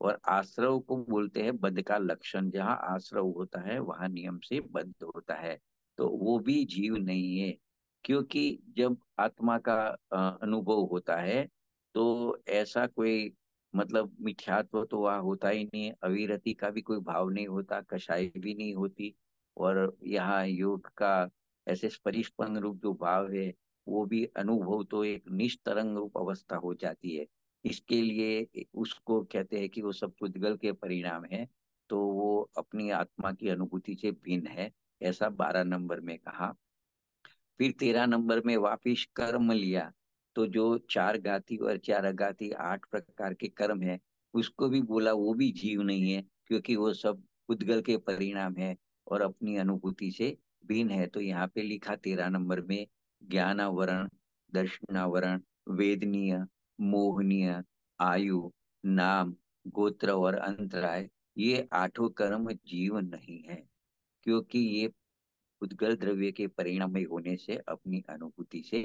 और आश्रव को बोलते हैं बद्ध का लक्षण। जहाँ आश्रव होता है वहां नियम से बद्ध होता है, तो वो भी जीव नहीं है, क्योंकि जब आत्मा का अनुभव होता है तो ऐसा कोई, मतलब मिथ्यात्व तो वहाँ होता ही नहीं है, अविरति का भी कोई भाव नहीं होता, कषाय भी नहीं होती, और यहाँ योग का ऐसे परिस्पंद रूप जो भाव है वो भी अनुभव, तो एक निस्तरंग रूप अवस्था हो जाती है। इसके लिए उसको कहते हैं कि वो सब पुद्गल के परिणाम है, तो वो अपनी आत्मा की अनुभूति से भिन्न है, ऐसा 12 नंबर में कहा। फिर 13 नंबर में वापिस कर्म लिया, तो जो 4 घाती और 4 अघाती 8 प्रकार के कर्म है, उसको भी बोला वो भी जीव नहीं है, क्योंकि वो सब पुद्गल के परिणाम है और अपनी अनुभूति से भिन्न है। तो यहाँ पे लिखा 13 नंबर में, ज्ञानावरण, दर्शनावरण, वेदनीय, मोहनीय, आयु, नाम, गोत्र और अंतराय, ये 8 कर्म जीव नहीं है, क्योंकि ये उद्गल द्रव्य के परिणामी होने से अपनी अनुभूति से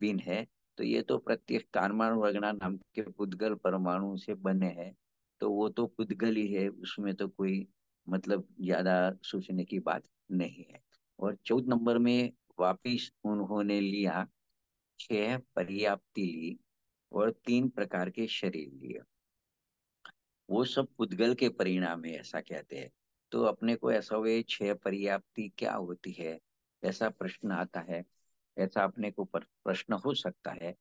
भिन्न है। तो ये तो प्रत्येक परमाणु वगैरह नाम के पुद्गल परमाणु से बने हैं, तो वो तो पुद्गल ही है, उसमें तो कोई मतलब ज्यादा सोचने की बात नहीं है। और 14 नंबर में वापिस उन्होंने लिया 6 पर्याप्ति ली और 3 प्रकार के शरीर लिए, वो सब पुद्गल के परिणाम है ऐसा कहते हैं। तो अपने को ऐसा हुए 6 पर्याप्ति क्या होती है, ऐसा प्रश्न आता है, ऐसा अपने को प्रश्न हो सकता है।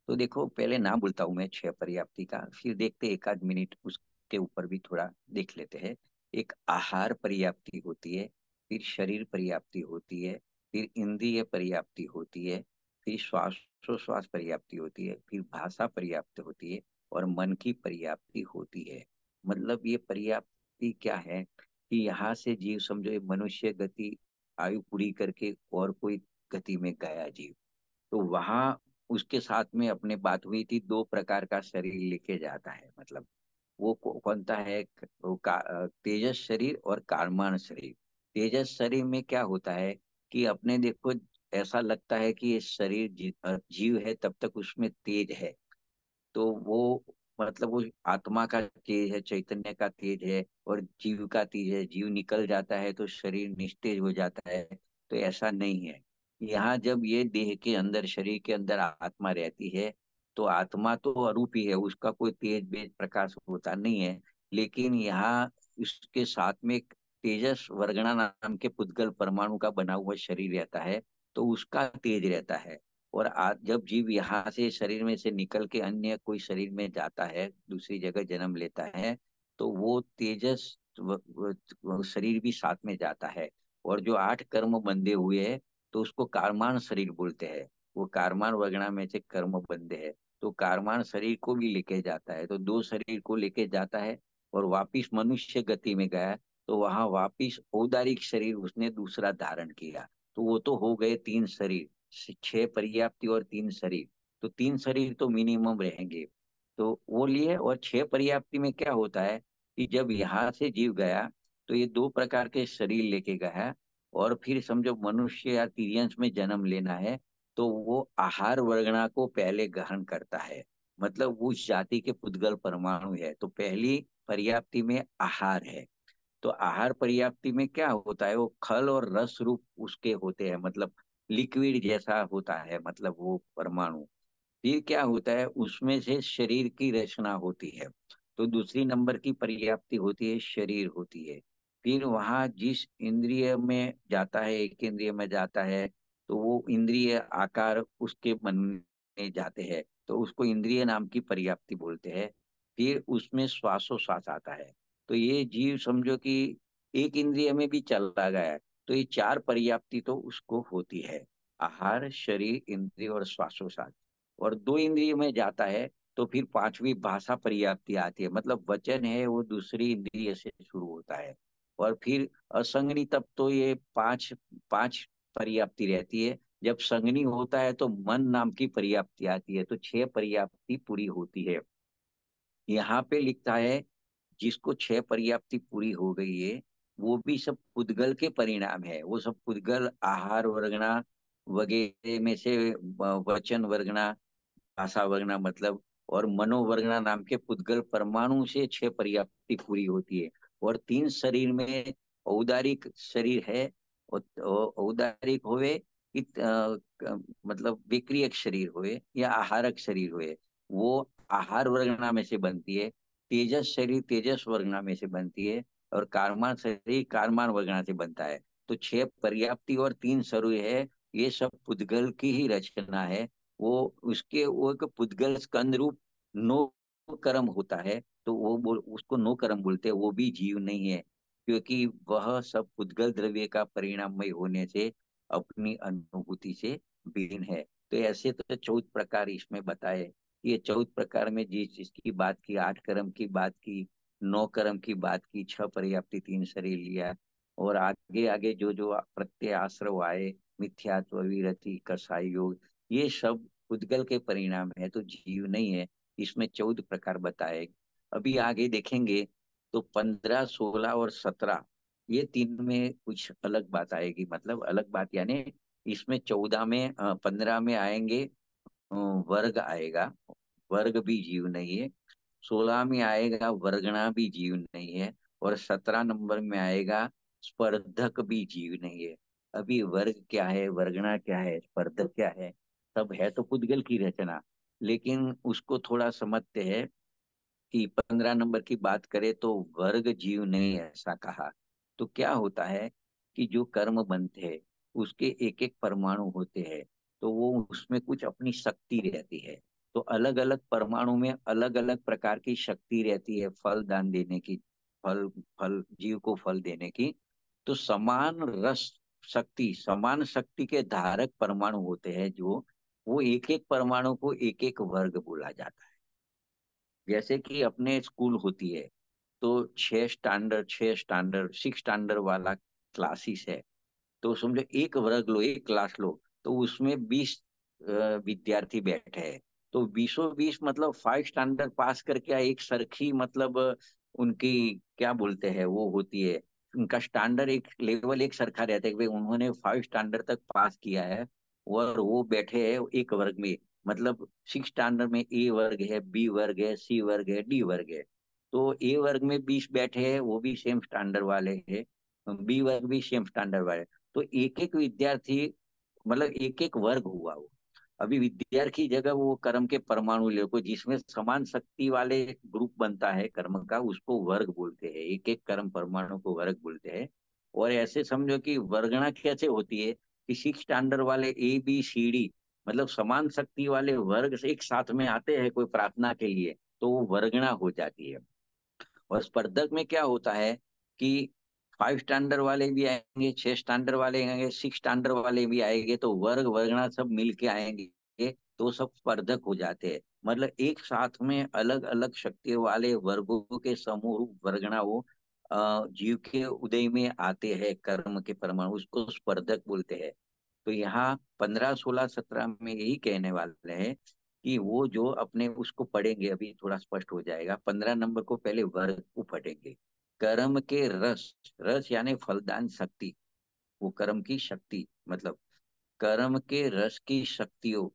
तो देखो, पहले नाम बोलता हूं मैं 6 पर्याप्ति का, फिर देखते एक आध मिनट उसके ऊपर भी थोड़ा देख लेते हैं। एक आहार पर्याप्ति होती है, फिर शरीर पर्याप्ति होती है, फिर इंद्रिय पर्याप्ति होती है, फिर श्वासोश्वास पर्याप्ति होती है, फिर भाषा पर्याप्त होती है, और मन की पर्याप्ति होती है। मतलब ये पर्याप्ति क्या है, कि यहाँ से जीव समझो ये मनुष्य गति आयु पूरी करके और कोई गति में गया जीव, तो वहां उसके साथ में अपने बात हुई थी, 2 प्रकार का शरीर लेके जाता है। मतलब वो कौनता है, वो तेजस शरीर और कारमान शरीर। तेजस शरीर में क्या होता है कि अपने देखो, ऐसा लगता है कि ये शरीर जीव है तब तक उसमें तेज है, तो वो मतलब वो आत्मा का तेज है, चैतन्य का तेज है, और जीव का तेज है, जीव निकल जाता है तो शरीर निस्तेज हो जाता है। तो ऐसा नहीं है, यहाँ जब ये देह के अंदर शरीर के अंदर आत्मा रहती है, तो आत्मा तो अरूप ही है, उसका कोई तेज बेज प्रकाश होता नहीं है, लेकिन यहाँ इसके साथ में एक तेजस वर्गणा नाम के पुद्गल परमाणु का बना हुआ शरीर रहता है, तो उसका तेज रहता है। और आज जब जीव यहाँ से शरीर में से निकल के अन्य कोई शरीर में जाता है, दूसरी जगह जन्म लेता है, तो वो तेजस वो शरीर भी साथ में जाता है। और जो 8 कर्म बंधे हुए हैं, तो उसको कारमान शरीर बोलते हैं, वो कारमान वगैरह में से कर्म बंधे हैं, तो कारमान शरीर को भी लेके जाता है, तो 2 शरीर को लेके जाता है। और वापिस मनुष्य गति में गया, तो वहां वापिस औदारिक शरीर उसने दूसरा धारण किया, तो वो तो हो गए 3 शरीर, 6 पर्याप्ति और 3 शरीर, तो 3 शरीर तो मिनिमम रहेंगे, तो वो लिए। और 6 पर्याप्ति में क्या होता है कि जब यहाँ से जीव गया, तो ये 2 प्रकार के शरीर लेके गया, और फिर समझो मनुष्य या तिर्यंस में जन्म लेना है, तो वो आहार वर्गना को पहले ग्रहण करता है। मतलब उस जाति के पुद्गल परमाणु है, तो पहली पर्याप्ति में आहार है। तो आहार पर्याप्ति में क्या होता है, वो खल और रस रूप उसके होते हैं, मतलब लिक्विड जैसा होता है, मतलब वो परमाणु। फिर क्या होता है, उसमें से शरीर की रचना होती है। तो दूसरी नंबर की पर्याप्ति होती है, शरीर होती है। फिर वहां जिस इंद्रिय में जाता है, एक इंद्रिय में जाता है, तो वो इंद्रिय आकार उसके मन में जाते हैं, तो उसको इंद्रिय नाम की पर्याप्ति बोलते हैं। फिर उसमें श्वासोश्वास आता है। तो ये जीव समझो कि एक इंद्रिय में भी चला गया है। तो ये चार पर्याप्ति तो उसको होती है, आहार, शरीर, इंद्रिय और श्वासोश्वास। और दो इंद्रिय में जाता है तो फिर पांचवी भाषा पर्याप्ति आती है, मतलब वचन है वो दूसरी इंद्रिय से शुरू होता है। और फिर असंगनी तब तो ये पांच पांच पर्याप्ति रहती है। जब संगनी होता है तो मन नाम की पर्याप्ति आती है, तो छह पर्याप्ति पूरी होती है। यहाँ पे लिखता है जिसको छह पर्याप्ति पूरी हो गई है, वो भी सब पुद्गल के परिणाम है। वो सब पुद्गल आहार वर्गना वगैरह में से वचन वर्गना, भाषा वर्गना मतलब, और मनोवर्गना नाम के पुद्गल परमाणु से छह पर्याप्ति पूरी होती है। और तीन शरीर में औदारिक शरीर है, औदारिक होवे मतलब विक्रियक शरीर होवे या आहारक शरीर होवे, वो आहार वर्गना में से बनती है। तेजस शरीर तेजस वर्गना में से बनती है। और कारमान शरीर कारमान वर्गना से बनता है। तो छह पर्याप्ति और तीन शरीर है, ये सब पुद्गल की ही रचना है। वो उसके वो एक पुद्गल स्कंद रूप नो कर्म होता है, तो उसको नो कर्म बोलते हैं, वो भी जीव नहीं है। क्योंकि वह सब पुद्गल द्रव्य का परिणाममय होने से अपनी अनुभूति से भिन्न है। तो ऐसे तो 14 प्रकार इसमें बताए। ये 14 प्रकार में जिस जिसकी बात की, 8 कर्म की बात की, 9 कर्म की बात की, 6 पर्याप्ति, 3 शरीर लिया। और आगे आगे जो जो प्रत्यय आश्रव आए, मिथ्यात्व, विरति, कसाई योग, ये सब उद्गल के परिणाम है, तो जीव नहीं है। इसमें 14 प्रकार बताए। अभी आगे देखेंगे तो 15, 16 और 17, ये तीन में कुछ अलग बात आएगी। मतलब अलग बात यानी इसमें 14 में 15 में आएंगे वर्ग आएगा, वर्ग भी जीव नहीं है। 16 में आएगा वर्गणा भी जीव नहीं है। और 17 नंबर में आएगा स्पर्धक भी जीव नहीं है। अभी वर्ग क्या है, वर्गणा क्या है, स्पर्धक क्या है, सब है तो पुद्गल की रचना। लेकिन उसको थोड़ा समझते हैं कि 15 नंबर की बात करें तो वर्ग जीव नहीं है, ऐसा कहा। तो क्या होता है कि जो कर्म बनते हैं उसके एक एक परमाणु होते हैं, तो वो उसमें कुछ अपनी शक्ति रहती है। तो अलग अलग परमाणु में अलग अलग प्रकार की शक्ति रहती है, फल दान देने की, फल फल जीव को फल देने की। तो समान रस शक्ति, समान शक्ति के धारक परमाणु होते हैं, जो वो एक एक परमाणु को एक एक वर्ग बोला जाता है। जैसे कि अपने स्कूल होती है, तो 6 स्टैंडर्ड 6 स्टैंडर्ड वाला क्लासेस है। तो समझो एक वर्ग लो, एक क्लास लो, तो उसमें 20 विद्यार्थी बैठे हैं। तो 20 मतलब 5 स्टैंडर्ड पास करके आए, एक सरखी मतलब उनकी क्या बोलते हैं वो होती है, उनका स्टैंडर्ड एक लेवल एक सरखा रहता है कि भाई उन्होंने 5 स्टैंडर्ड तक पास किया है। और वो बैठे हैं एक वर्ग में। मतलब 6 स्टैंडर्ड में ए वर्ग है, बी वर्ग है, सी वर्ग है, डी वर्ग है। तो ए वर्ग में 20 बैठे हैं, वो भी सेम स्टैंडर्ड वाले हैं, बी वर्ग भी सेम स्टैंडर्ड वाले। तो एक एक विद्यार्थी मतलब एक एक वर्ग हुआ वो। अभी विद्यार्थी जगह वो कर्म के परमाणु ले को, जिसमें समान शक्ति वाले ग्रुप बनता है कर्म का, उसको वर्ग बोलते हैं, एक एक कर्म परमाणु को वर्ग बोलते हैं। और ऐसे समझो कि वर्गणा कैसे होती है कि 6 स्टैंडर्ड वाले ए बी सी डी, मतलब समान शक्ति वाले वर्ग से एक साथ में आते हैं कोई प्रार्थना के लिए, तो वो वर्गणा हो जाती है। और स्पर्धक में क्या होता है कि 5 स्टैंडर्ड वाले भी आएंगे, 6 स्टैंडर्ड वाले आएंगे, 6 स्टैंडर्ड वाले भी आएंगे, तो वर्ग वर्गना सब मिल के आएंगे, तो सब स्पर्धक हो जाते हैं। मतलब एक साथ में अलग अलग शक्ति वाले वर्गों के समूह वर्गना वो जीव के उदय में आते हैं, कर्म के परमाणु, उसको स्पर्धक बोलते हैं। तो यहाँ 15, 16, 17 में यही कहने वाले हैं कि वो जो अपने उसको पढ़ेंगे, अभी थोड़ा स्पष्ट हो जाएगा। 15 नंबर को पहले वर्ग को पढ़ेंगे। कर्म के रस, रस यानी फलदान शक्ति, वो कर्म की शक्ति मतलब कर्म के रस की शक्तियों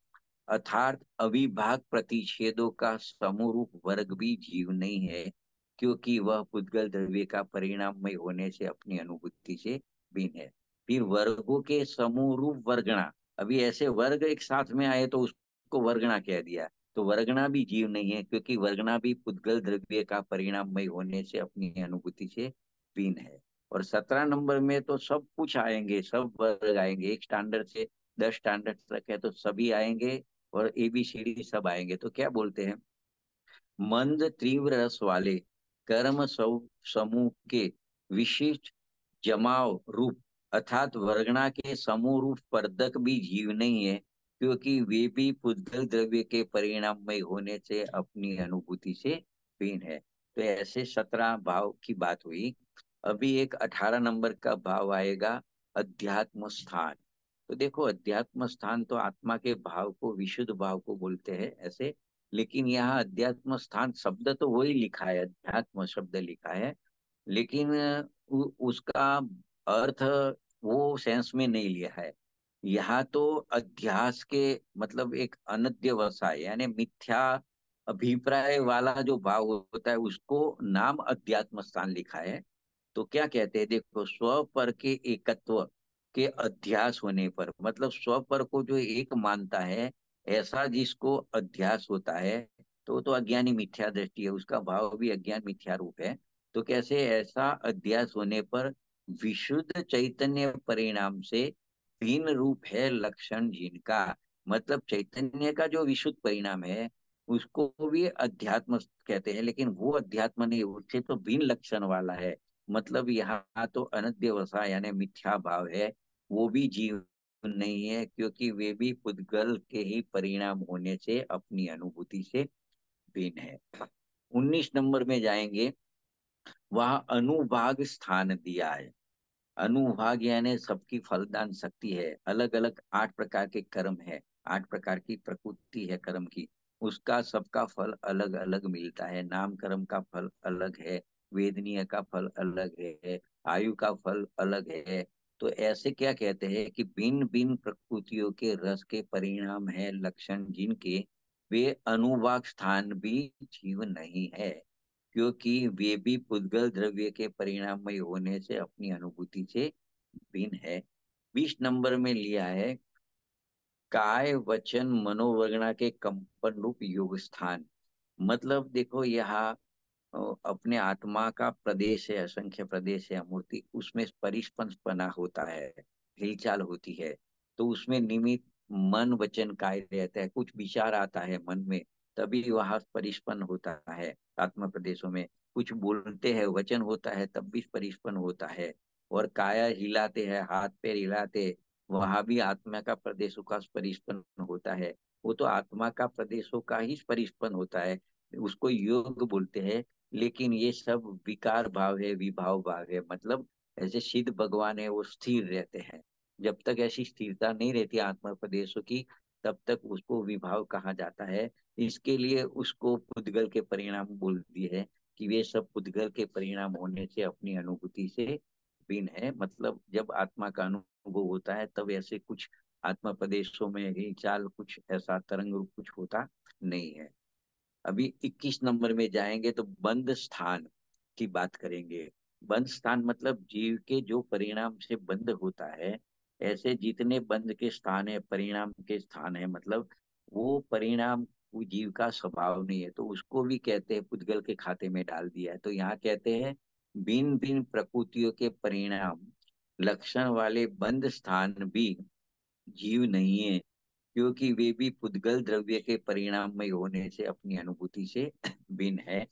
अर्थात अविभाग प्रतिषेधों का समरूप वर्ग भी जीव नहीं है, क्योंकि वह पुद्गल द्रव्य का परिणाममय होने से अपनी अनुभूति से भिन्न है। फिर वर्गों के समरूप वर्गणा, अभी ऐसे वर्ग एक साथ में आए तो उसको वर्गणा कह दिया, तो वर्गणा भी जीव नहीं है, क्योंकि वर्गणा भी पुद्गल द्रव्य का परिणाममय होने से अपनी अनुभूति से भिन्न है। और 17 नंबर में तो सब कुछ आएंगे, सब वर्ग आएंगे, एक स्टैंडर्ड से 10 स्टैंडर्ड तक है तो सभी आएंगे, और ABCD सब आएंगे। तो क्या बोलते हैं, मंद तीव्र रस वाले कर्म समूह के विशिष्ट जमाव रूप अर्थात वर्गणा के समूह रूप पर्दक भी जीव नहीं है, क्योंकि वे भी पुद्गल द्रव्य के परिणाममय होने से अपनी अनुभूति से भिन्न है। तो ऐसे 17 भाव की बात हुई। अभी एक 18 नंबर का भाव आएगा, अध्यात्म स्थान। तो देखो, अध्यात्म स्थान तो आत्मा के भाव को, विशुद्ध भाव को बोलते हैं ऐसे, लेकिन यहाँ अध्यात्म स्थान शब्द तो वही लिखा है, अध्यात्म शब्द लिखा है, लेकिन उसका अर्थ वो सेंस में नहीं लिया है। यहाँ तो अध्यास के मतलब एक अनध्यवसाय यानी मिथ्या अभिप्राय वाला जो भाव होता है, उसको नाम अध्यात्म स्थान लिखा है। तो क्या कहते हैं, देखो, स्व पर के एकत्व के अध्यास होने पर, मतलब स्व पर को जो एक मानता है, ऐसा जिसको अध्यास होता है, तो अज्ञानी मिथ्या दृष्टि है, उसका भाव भी अज्ञान मिथ्या रूप है। तो कैसे, ऐसा अध्यास होने पर विशुद्ध चैतन्य परिणाम से भिन्न रूप है लक्षण जिनका, मतलब चैतन्य का जो विशुद्ध परिणाम है उसको भी अध्यात्म कहते हैं, लेकिन वो अध्यात्म नहीं, उससे तो भिन्न लक्षण वाला है। मतलब यहाँ तो अनध्यवसा यानी मिथ्या भाव है, वो भी जीव नहीं है, क्योंकि वे भी पुद्गल के ही परिणाम होने से अपनी अनुभूति से भिन्न है। 19 नंबर में जाएंगे, वहां अनुभाग स्थान दिया है। अनुभाग यानी सबकी फलदान शक्ति है, अलग अलग 8 प्रकार के कर्म है, 8 प्रकार की प्रकृति है कर्म की, उसका सबका फल अलग अलग मिलता है। नाम कर्म का फल अलग है, वेदनीय का फल अलग है, आयु का फल अलग है। तो ऐसे क्या कहते हैं कि भिन्न भिन्न प्रकृतियों के रस के परिणाम है लक्षण जिनके, वे अनुभाग स्थान भी जीव नहीं है, क्योंकि वे भी पुद्गल द्रव्य के परिणाममय होने से अपनी अनुभूति से भिन्न है। 20 नंबर में लिया है, काय वचन मनोवगणा के कंपन रूप योग स्थान। मतलब देखो, यहाँ अपने आत्मा का प्रदेश है, असंख्य प्रदेश है अमूर्ति, उसमें परिस्पंदपना होता है, हिलचाल होती है। तो उसमें निमित्त मन वचन काय रहता है, कुछ विचार आता है मन में, तभी वहां परिस्पंद होता है आत्मा प्रदेशों में। कुछ बोलते हैं, वचन होता है, तब भी परिस्पंद होता है। और काया हिलाते हैं, हाथ पैर हिलाते, वहां भी आत्मा का प्रदेशों का परिस्पंद होता है। वो तो आत्मा का प्रदेशों का ही परिस्पंद होता है, उसको योग बोलते हैं। लेकिन ये सब विकार भाव है, विभाव भाव है, मतलब ऐसे सिद्ध भगवान है वो स्थिर रहते हैं। जब तक ऐसी स्थिरता नहीं रहती आत्मा प्रदेशों की, तब तक उसको विभाव कहा जाता है। इसके लिए उसको पुद्गल के परिणाम बोल दिए है, कि वे सब पुद्गल के परिणाम होने से अपनी अनुभूति से भिन्न है। मतलब जब आत्मा का अनुभव होता है तब ऐसे कुछ आत्मा प्रदेशों में ही चाल कुछ ऐसा तरंग रूप कुछ होता नहीं है। अभी 21 नंबर में जाएंगे तो बंद स्थान की बात करेंगे। बंद स्थान मतलब जीव के जो परिणाम से बंद होता है, ऐसे जितने बंद के स्थान है, परिणाम के स्थान है, मतलब वो परिणाम वो जीव का स्वभाव नहीं है, तो उसको भी कहते हैं पुद्गल के खाते में डाल दिया है। तो यहाँ कहते हैं भिन्न भिन्न प्रकृतियों के परिणाम लक्षण वाले बंद स्थान भी जीव नहीं है, क्योंकि वे भी पुद्गल द्रव्य के परिणाममय होने से अपनी अनुभूति से भिन्न है।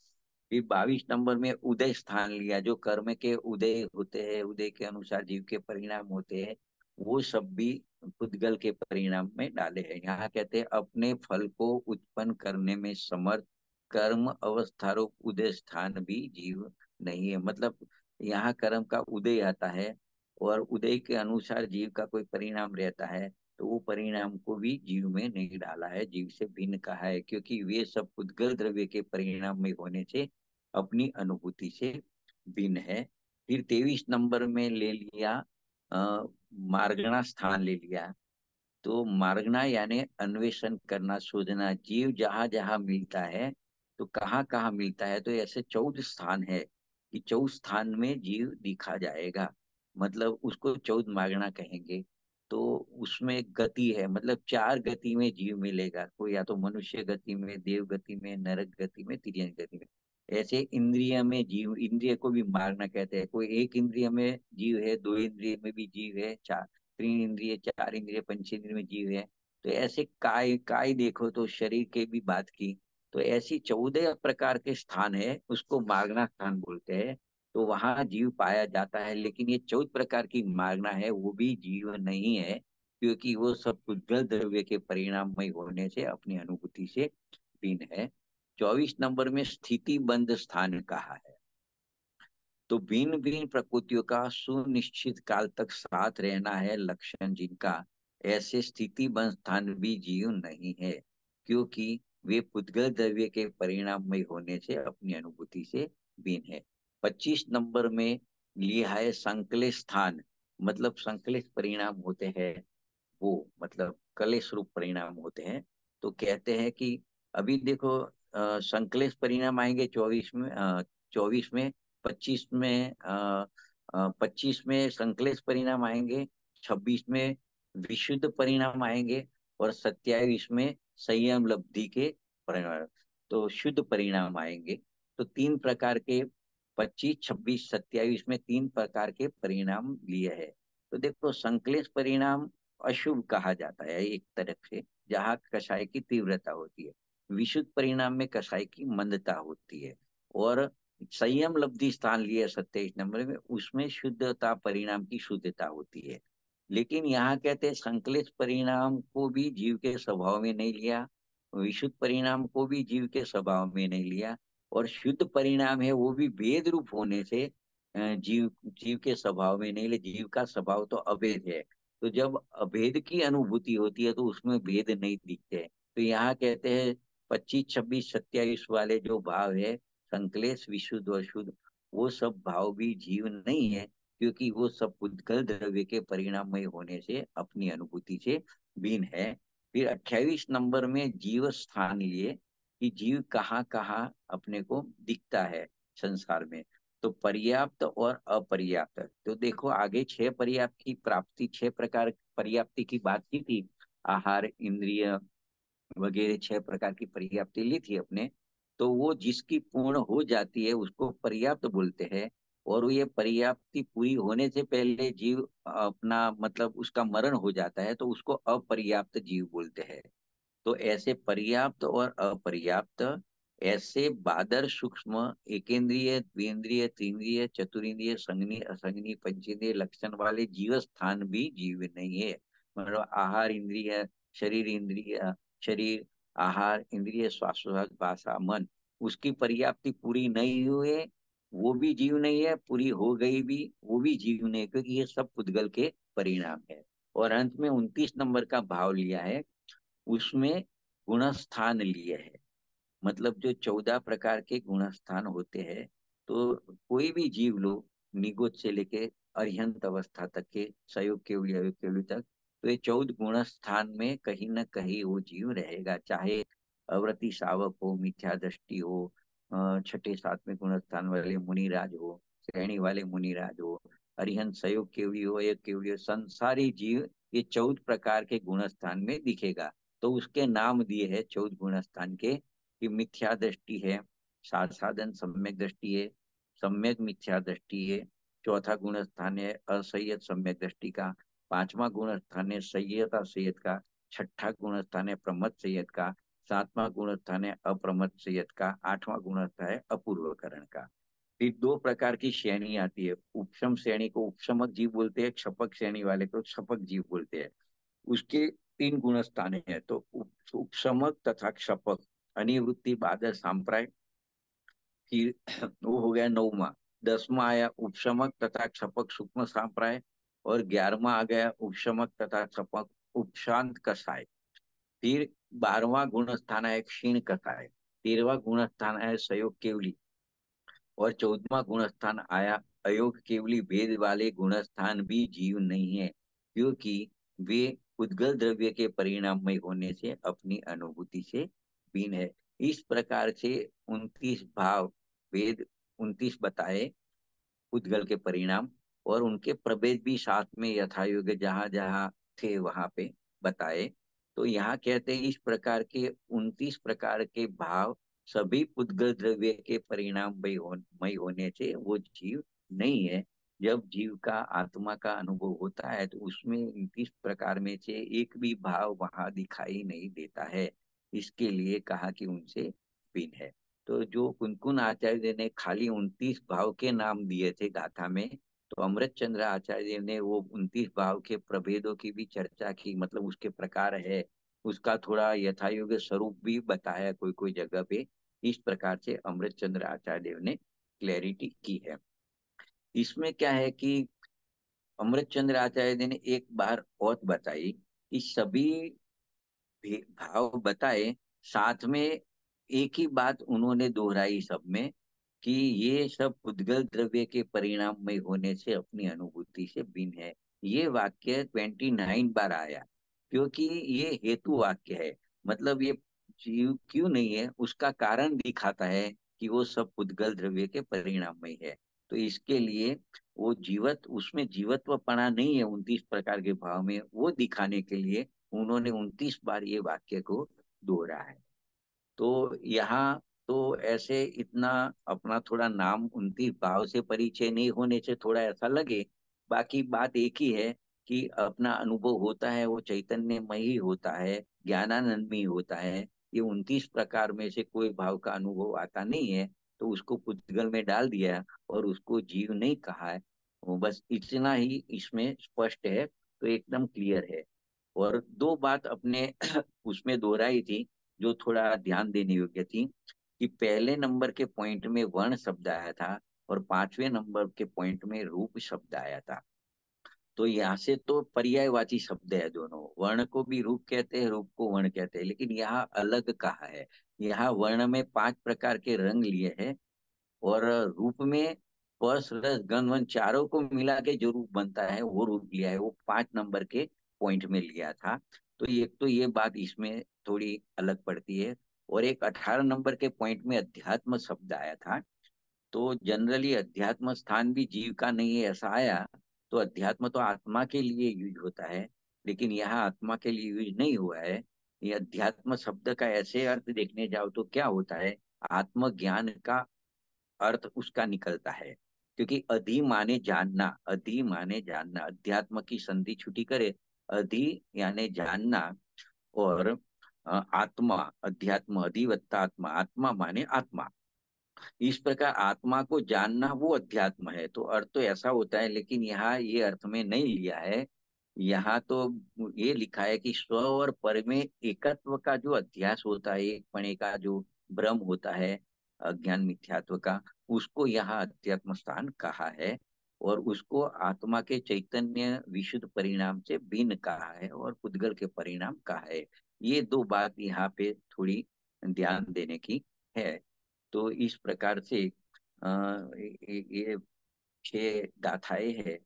फिर 22 नंबर में उदय स्थान लिया, जो कर्म के उदय होते हैं, उदय के अनुसार जीव के परिणाम होते हैं, वो सब भी पुद्गल के परिणाम में डाले हैं। यहाँ कहते हैं अपने फल को उत्पन्न करने में समर्थ कर्म अवस्थारूप उदय स्थान भी जीव नहीं है। मतलब यहाँ कर्म का उदय आता है, और उदय के अनुसार जीव का कोई परिणाम रहता है, तो वो परिणाम को भी जीव में नहीं डाला है, जीव से भिन्न कहा है, क्योंकि वे सब पुद्गल द्रव्य के परिणाम में होने से अपनी अनुभूति से भिन्न है। फिर 23 नंबर में ले लिया, मार्गणा स्थान ले लिया। तो मार्गना यानी अन्वेषण करना, शोधना। जीव जहां जहां मिलता है, तो कहाँ कहाँ मिलता है, तो ऐसे 14 स्थान है कि 14 स्थान में जीव दिखा जाएगा, मतलब उसको 14 मार्गना कहेंगे। तो उसमें गति है, मतलब 4 गति में जीव मिलेगा, कोई या तो मनुष्य गति में, देव गति में, नरक गति में, तिर्यन गति में। ऐसे इंद्रिय में जीव, इंद्रिय को भी मारना कहते हैं। कोई एक इंद्रिय में जीव है, दो इंद्रिय में भी जीव है, चार, तीन इंद्रिय, चार इंद्रिय, पंच इंद्रिय में जीव है। तो ऐसे काय काय देखो तो शरीर के भी बात की, तो ऐसी 14 प्रकार के स्थान है, उसको मार्गना स्थान बोलते हैं। तो वहां जीव पाया जाता है, लेकिन ये 14 प्रकार की मार्गना है वो भी जीव नहीं है, क्योंकि वो सब उद्गल द्रव्य के परिणाममय होने से अपनी अनुभूति से भिन्न है। 24 नंबर में स्थिति बंद स्थान कहा है। तो भिन्न भिन्न प्रकृतियों का सुनिश्चित काल तक साथ रहना है लक्षण जिनका, ऐसे स्थिति बंद स्थान भी जीव नहीं है, क्योंकि वे पुद्गल द्रव्य के परिणाम में होने से अपनी अनुभूति से भिन्न है। 25 नंबर में लिया है संकलित स्थान, मतलब संकलित परिणाम होते हैं, वो मतलब कलेश रूप परिणाम होते हैं। तो कहते हैं कि अभी देखो, संकलेश परिणाम आएंगे 24 में, 24 में, 25 में, 25 में संकलेश परिणाम आएंगे, 26 में विशुद्ध परिणाम आएंगे, और 27 में संयम लब्धि के परिणाम, तो शुद्ध परिणाम आएंगे। तो 3 प्रकार के, 25, 26, 27 में 3 प्रकार के परिणाम लिए है। तो देखो, संकलेश परिणाम अशुभ कहा जाता है एक तरफ से, जहाँ कषाय की तीव्रता होती है। विशुद्ध परिणाम में कषाय की मंदता होती है। और संयम लब्धि स्थान लिए 27 नंबर में, उसमें शुद्धता परिणाम की शुद्धता होती है। लेकिन यहाँ कहते हैं संकलित परिणाम को भी जीव के स्वभाव में नहीं लिया, विशुद्ध परिणाम को भी जीव के स्वभाव में नहीं लिया, और शुद्ध परिणाम है वो भी भेद रूप होने से जीव जीव के स्वभाव में नहीं ले, जीव का स्वभाव तो अभेद है। तो जब अभेद की अनुभूति होती है तो उसमें भेद नहीं दिखते। तो यहाँ कहते हैं 25, 26, 27 वाले जो भाव है, संकलेश, विशुद्ध और शुद्ध, वो सब भाव भी जीव नहीं है, क्योंकि वो सब उद्गल द्रव्य के परिणाममय होने से अपनी अनुभूति से भिन्न है। फिर 28 नंबर में जीव स्थान लिए कि जीव कहाँ कहाँ अपने को दिखता है संसार में। तो पर्याप्त और अपर्याप्त, तो देखो आगे 6 पर्याप्त की प्राप्ति, 6 प्रकार पर्याप्ति की बात की थी, आहार, इंद्रिय वगैरह 6 प्रकार की पर्याप्ति ली थी अपने। तो वो जिसकी पूर्ण हो जाती है उसको पर्याप्त बोलते हैं। और ये पर्याप्ति पूरी होने से पहले जीव अपना, मतलब उसका मरण हो जाता है, तो उसको अपर्याप्त जीव बोलते हैं। तो ऐसे पर्याप्त और अपर्याप्त, ऐसे बादर सूक्ष्म, एकेंद्रिय, द्विंद्रिय, त्रिंद्रिय, चतुरिंद्रिय, संगनी, असंगनी, पंचेंद्रिय लक्षण वाले जीव स्थान भी जीव नहीं है। मतलब आहार इंद्रिय, शरीर इंद्रिय, शरीर, आहार इंद्रिय, श्वासोच्छ्वास, भाषा, मन, उसकी पर्याप्ति पूरी नहीं हुए, वो भी जीव नहीं है, पूरी हो गई भी वो भी जीव नहीं है, क्योंकि ये सब पुद्गल के परिणाम है। और अंत में 29 नंबर का भाव लिया है, उसमें गुण स्थान लिए है, मतलब जो 14 प्रकार के गुण स्थान होते हैं। तो कोई भी जीव लो, निगोच से लेके अरिहंत अवस्था तक के, सयोग केवली, अयोग केवली तक, तो ये 14 गुण स्थान में कहीं ना कहीं वो जीव रहेगा, चाहे अवृति शावक हो, मिथ्या दृष्टि हो, छठे सातवें गुण स्थान वाले मुनिराज हो, श्रेणी वाले मुनिराज हो, अरिहंत सयोग केवली हो, एक केवली हो, संसारी जीव ये 14 प्रकार के गुण स्थान में दिखेगा। तो उसके नाम दिए हैं 14 गुण स्थान के, कि मिथ्या दृष्टि है, साधन सम्यक दृष्टि है, सम्यक मिथ्या दृष्टि है, चौथा गुण स्थान है असंयत सम्यक दृष्टि का, पांचवा गुण स्थान है संयत असंयत का, छठा गुण स्थान है प्रमथ संयत का, सातवां गुण स्थान है अप्रमथ संयत का, आठवां गुण स्थान है अपूर्वकरण का। फिर 2 प्रकार की श्रेणी आती है, उपशम श्रेणी को उपशमक जीव बोलते हैं, क्षपक श्रेणी वाले को क्षपक जीव बोलते हैं। उसके 3 गुण स्थान है, तो उपशमक तथा क्षपक, अनिवृत्ति, बादल, सांप्राय। फिर वो हो गया 9वां। 10वां आया उपशमक तथा क्षपक सूक्ष्म सांप्राय। और 11वां आ गया उपशमक तथा क्षपक उपशांत कसाय। फिर 12वां गुण स्थान है क्षीण कसाय। 13वां गुण स्थान है सयोग केवली। और 14वां गुण स्थान आया अयोग केवली। भेद वाले गुण स्थान भी जीव नहीं है, क्योंकि वे उद्गल द्रव्य के परिणाममय होने से अपनी अनुभूति से भिन्न है। इस प्रकार से 29 भाव वेद 29 बताए उद्गल के परिणाम, और उनके प्रभेद भी साथ में यथायोग्य जहां जहां थे वहां पे बताए। तो यहाँ कहते हैं इस प्रकार के 29 प्रकार के भाव सभी उद्गल द्रव्य के परिणाम मय होने से वो जीव नहीं है। जब जीव का आत्मा का अनुभव होता है तो उसमें 29 प्रकार में से एक भी भाव वहां दिखाई नहीं देता है। इसके लिए कहा कि उनसे भिन्न है। तो जो कुनकुन आचार्य ने खाली 29 भाव के नाम दिए थे गाथा में, तो अमृत चंद्र आचार्य ने वो 29 भाव के प्रभेदों की भी चर्चा की, मतलब उसके प्रकार है, उसका थोड़ा यथायोग्य स्वरूप भी बताया कोई कोई जगह पे। इस प्रकार से अमृत चंद्र आचार्य देव ने क्लैरिटी की है। इसमें क्या है कि अमृत चंद्र आचार्य देव ने एक बार और बताई कि सभी भाव बताए, साथ में एक ही बात उन्होंने दोहराई सब में, कि ये सब उद्गल द्रव्य के परिणाम में होने से अपनी अनुभूति से भिन्न है। ये वाक्य 29 बार आया, क्योंकि ये हेतु वाक्य है। मतलब ये जीव क्यों नहीं है उसका कारण दिखाता है कि वो सब उद्गल द्रव्य के परिणाम में है। तो इसके लिए वो जीवत उसमें जीवत्वपना नहीं है 29 प्रकार के भाव में, वो दिखाने के लिए उन्होंने 29 बार ये वाक्य को दोहरा है। तो यहाँ तो ऐसे इतना अपना थोड़ा नाम 29 भाव से परिचय नहीं होने से थोड़ा ऐसा लगे, बाकी बात एक ही है कि अपना अनुभव होता है वो चैतन्यमय ही होता है, ज्ञानानंद में ही होता है। ये 29 प्रकार में से कोई भाव का अनुभव आता नहीं है, तो उसको पुद्गल में डाल दिया और उसको जीव नहीं कहा है। वो बस इतना ही इसमें स्पष्ट है, तो एकदम क्लियर है। और दो बात अपने उसमें दोहराई थी जो थोड़ा ध्यान देने योग्य थी, कि पहले नंबर के पॉइंट में वर्ण शब्द आया था और पांचवें नंबर के पॉइंट में रूप शब्द आया था। तो यहाँ से तो पर्यायवाची शब्द है दोनों, वर्ण को भी रूप कहते हैं, रूप को वर्ण कहते हैं, लेकिन यहाँ अलग कहा है। यहाँ वर्ण में 5 प्रकार के रंग लिए हैं, और रूप में स्पर्श रस गंध वन चारों को मिला के जो रूप बनता है वो रूप लिया है, वो 5 नंबर के पॉइंट में लिया था। तो ये बात इसमें थोड़ी अलग पड़ती है। और एक 18 नंबर के पॉइंट में अध्यात्म शब्द आया था। तो जनरली अध्यात्म स्थान भी जीव का नहीं है ऐसा आया, तो अध्यात्म तो आत्मा के लिए यूज होता है, लेकिन यहाँ आत्मा के लिए यूज नहीं हुआ है। ये अध्यात्म शब्द का ऐसे अर्थ देखने जाओ तो क्या होता है, आत्मज्ञान का अर्थ उसका निकलता है। क्योंकि अधि माने जानना, अधि माने जानना, अध्यात्म की संधि छुटी करे, अधि यानी जानना, और आत्मा, अध्यात्म अधिवत्ता आत्मा, आत्मा माने आत्मा। इस प्रकार आत्मा को जानना वो अध्यात्म है, तो अर्थ तो ऐसा होता है, लेकिन यहाँ ये अर्थ में नहीं लिया है। यहाँ तो ये लिखा है कि स्व और पर में एकत्व का जो अध्यास होता है, एक पणे का जो भ्रम होता है अज्ञान मिथ्यात्व का, उसको यहाँ अध्यात्म स्थान कहा है। और उसको आत्मा के चैतन्य विशुद्ध परिणाम से भिन्न कहा है, और पुद्गल के परिणाम कहा है। ये दो बात यहाँ पे थोड़ी ध्यान देने की है। तो इस प्रकार से ये 6 गाथाएं है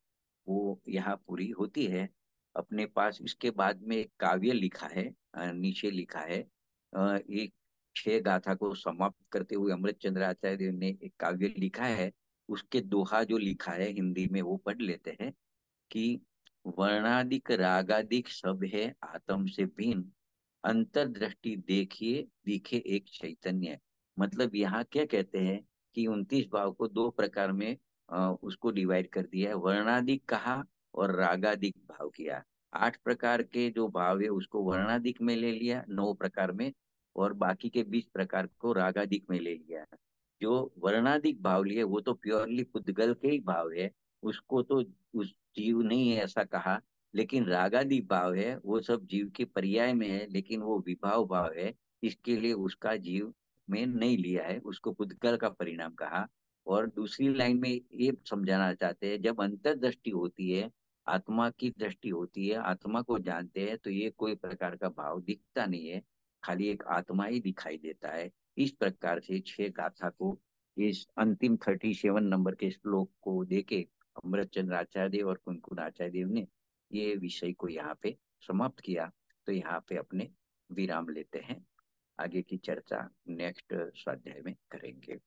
वो यहाँ पूरी होती है। अपने पास इसके बाद में एक काव्य लिखा है, नीचे लिखा है, एक 6 गाथा को समाप्त करते हुए अमृत चंद्र आचार्य ने एक काव्य लिखा है। उसके दोहा जो लिखा है हिंदी में वो पढ़ लेते हैं, कि वर्णादिक रागादिक सब है आत्म से भिन्न, अंतर्दृष्टि देखिए दिखे एक चैतन्य। मतलब यहाँ क्या कहते हैं कि 29 भाव को 2 प्रकार में उसको डिवाइड कर दिया है, वर्णादिक कहा और रागादिक भाव किया। 8 प्रकार के जो भाव है उसको वर्णादिक में ले लिया 9 प्रकार में, और बाकी के 20 प्रकार को रागादिक में ले लिया। जो वर्णादिक भाव लिए वो तो प्योरली पुद्गल के ही भाव है, उसको तो उस जीव नहीं है ऐसा कहा। लेकिन रागादि भाव है वो सब जीव के पर्याय में है, लेकिन वो विभाव भाव है, इसके लिए उसका जीव में नहीं लिया है, उसको पुद्गल का परिणाम कहा। और दूसरी लाइन में ये समझाना चाहते हैं, जब अंतर्दृष्टि होती है, आत्मा की दृष्टि होती है, आत्मा को जानते हैं, तो ये कोई प्रकार का भाव दिखता नहीं है, खाली एक आत्मा ही दिखाई देता है। इस प्रकार से 6 गाथा को, इस अंतिम 37 नंबर के श्लोक को देके अमृत चंद्र आचार्य देव और कुनकुन आचार्य देव ने ये विषय को यहाँ पे समाप्त किया। तो यहाँ पे अपने विराम लेते हैं। आगे की चर्चा नेक्स्ट स्वाध्याय में करेंगे।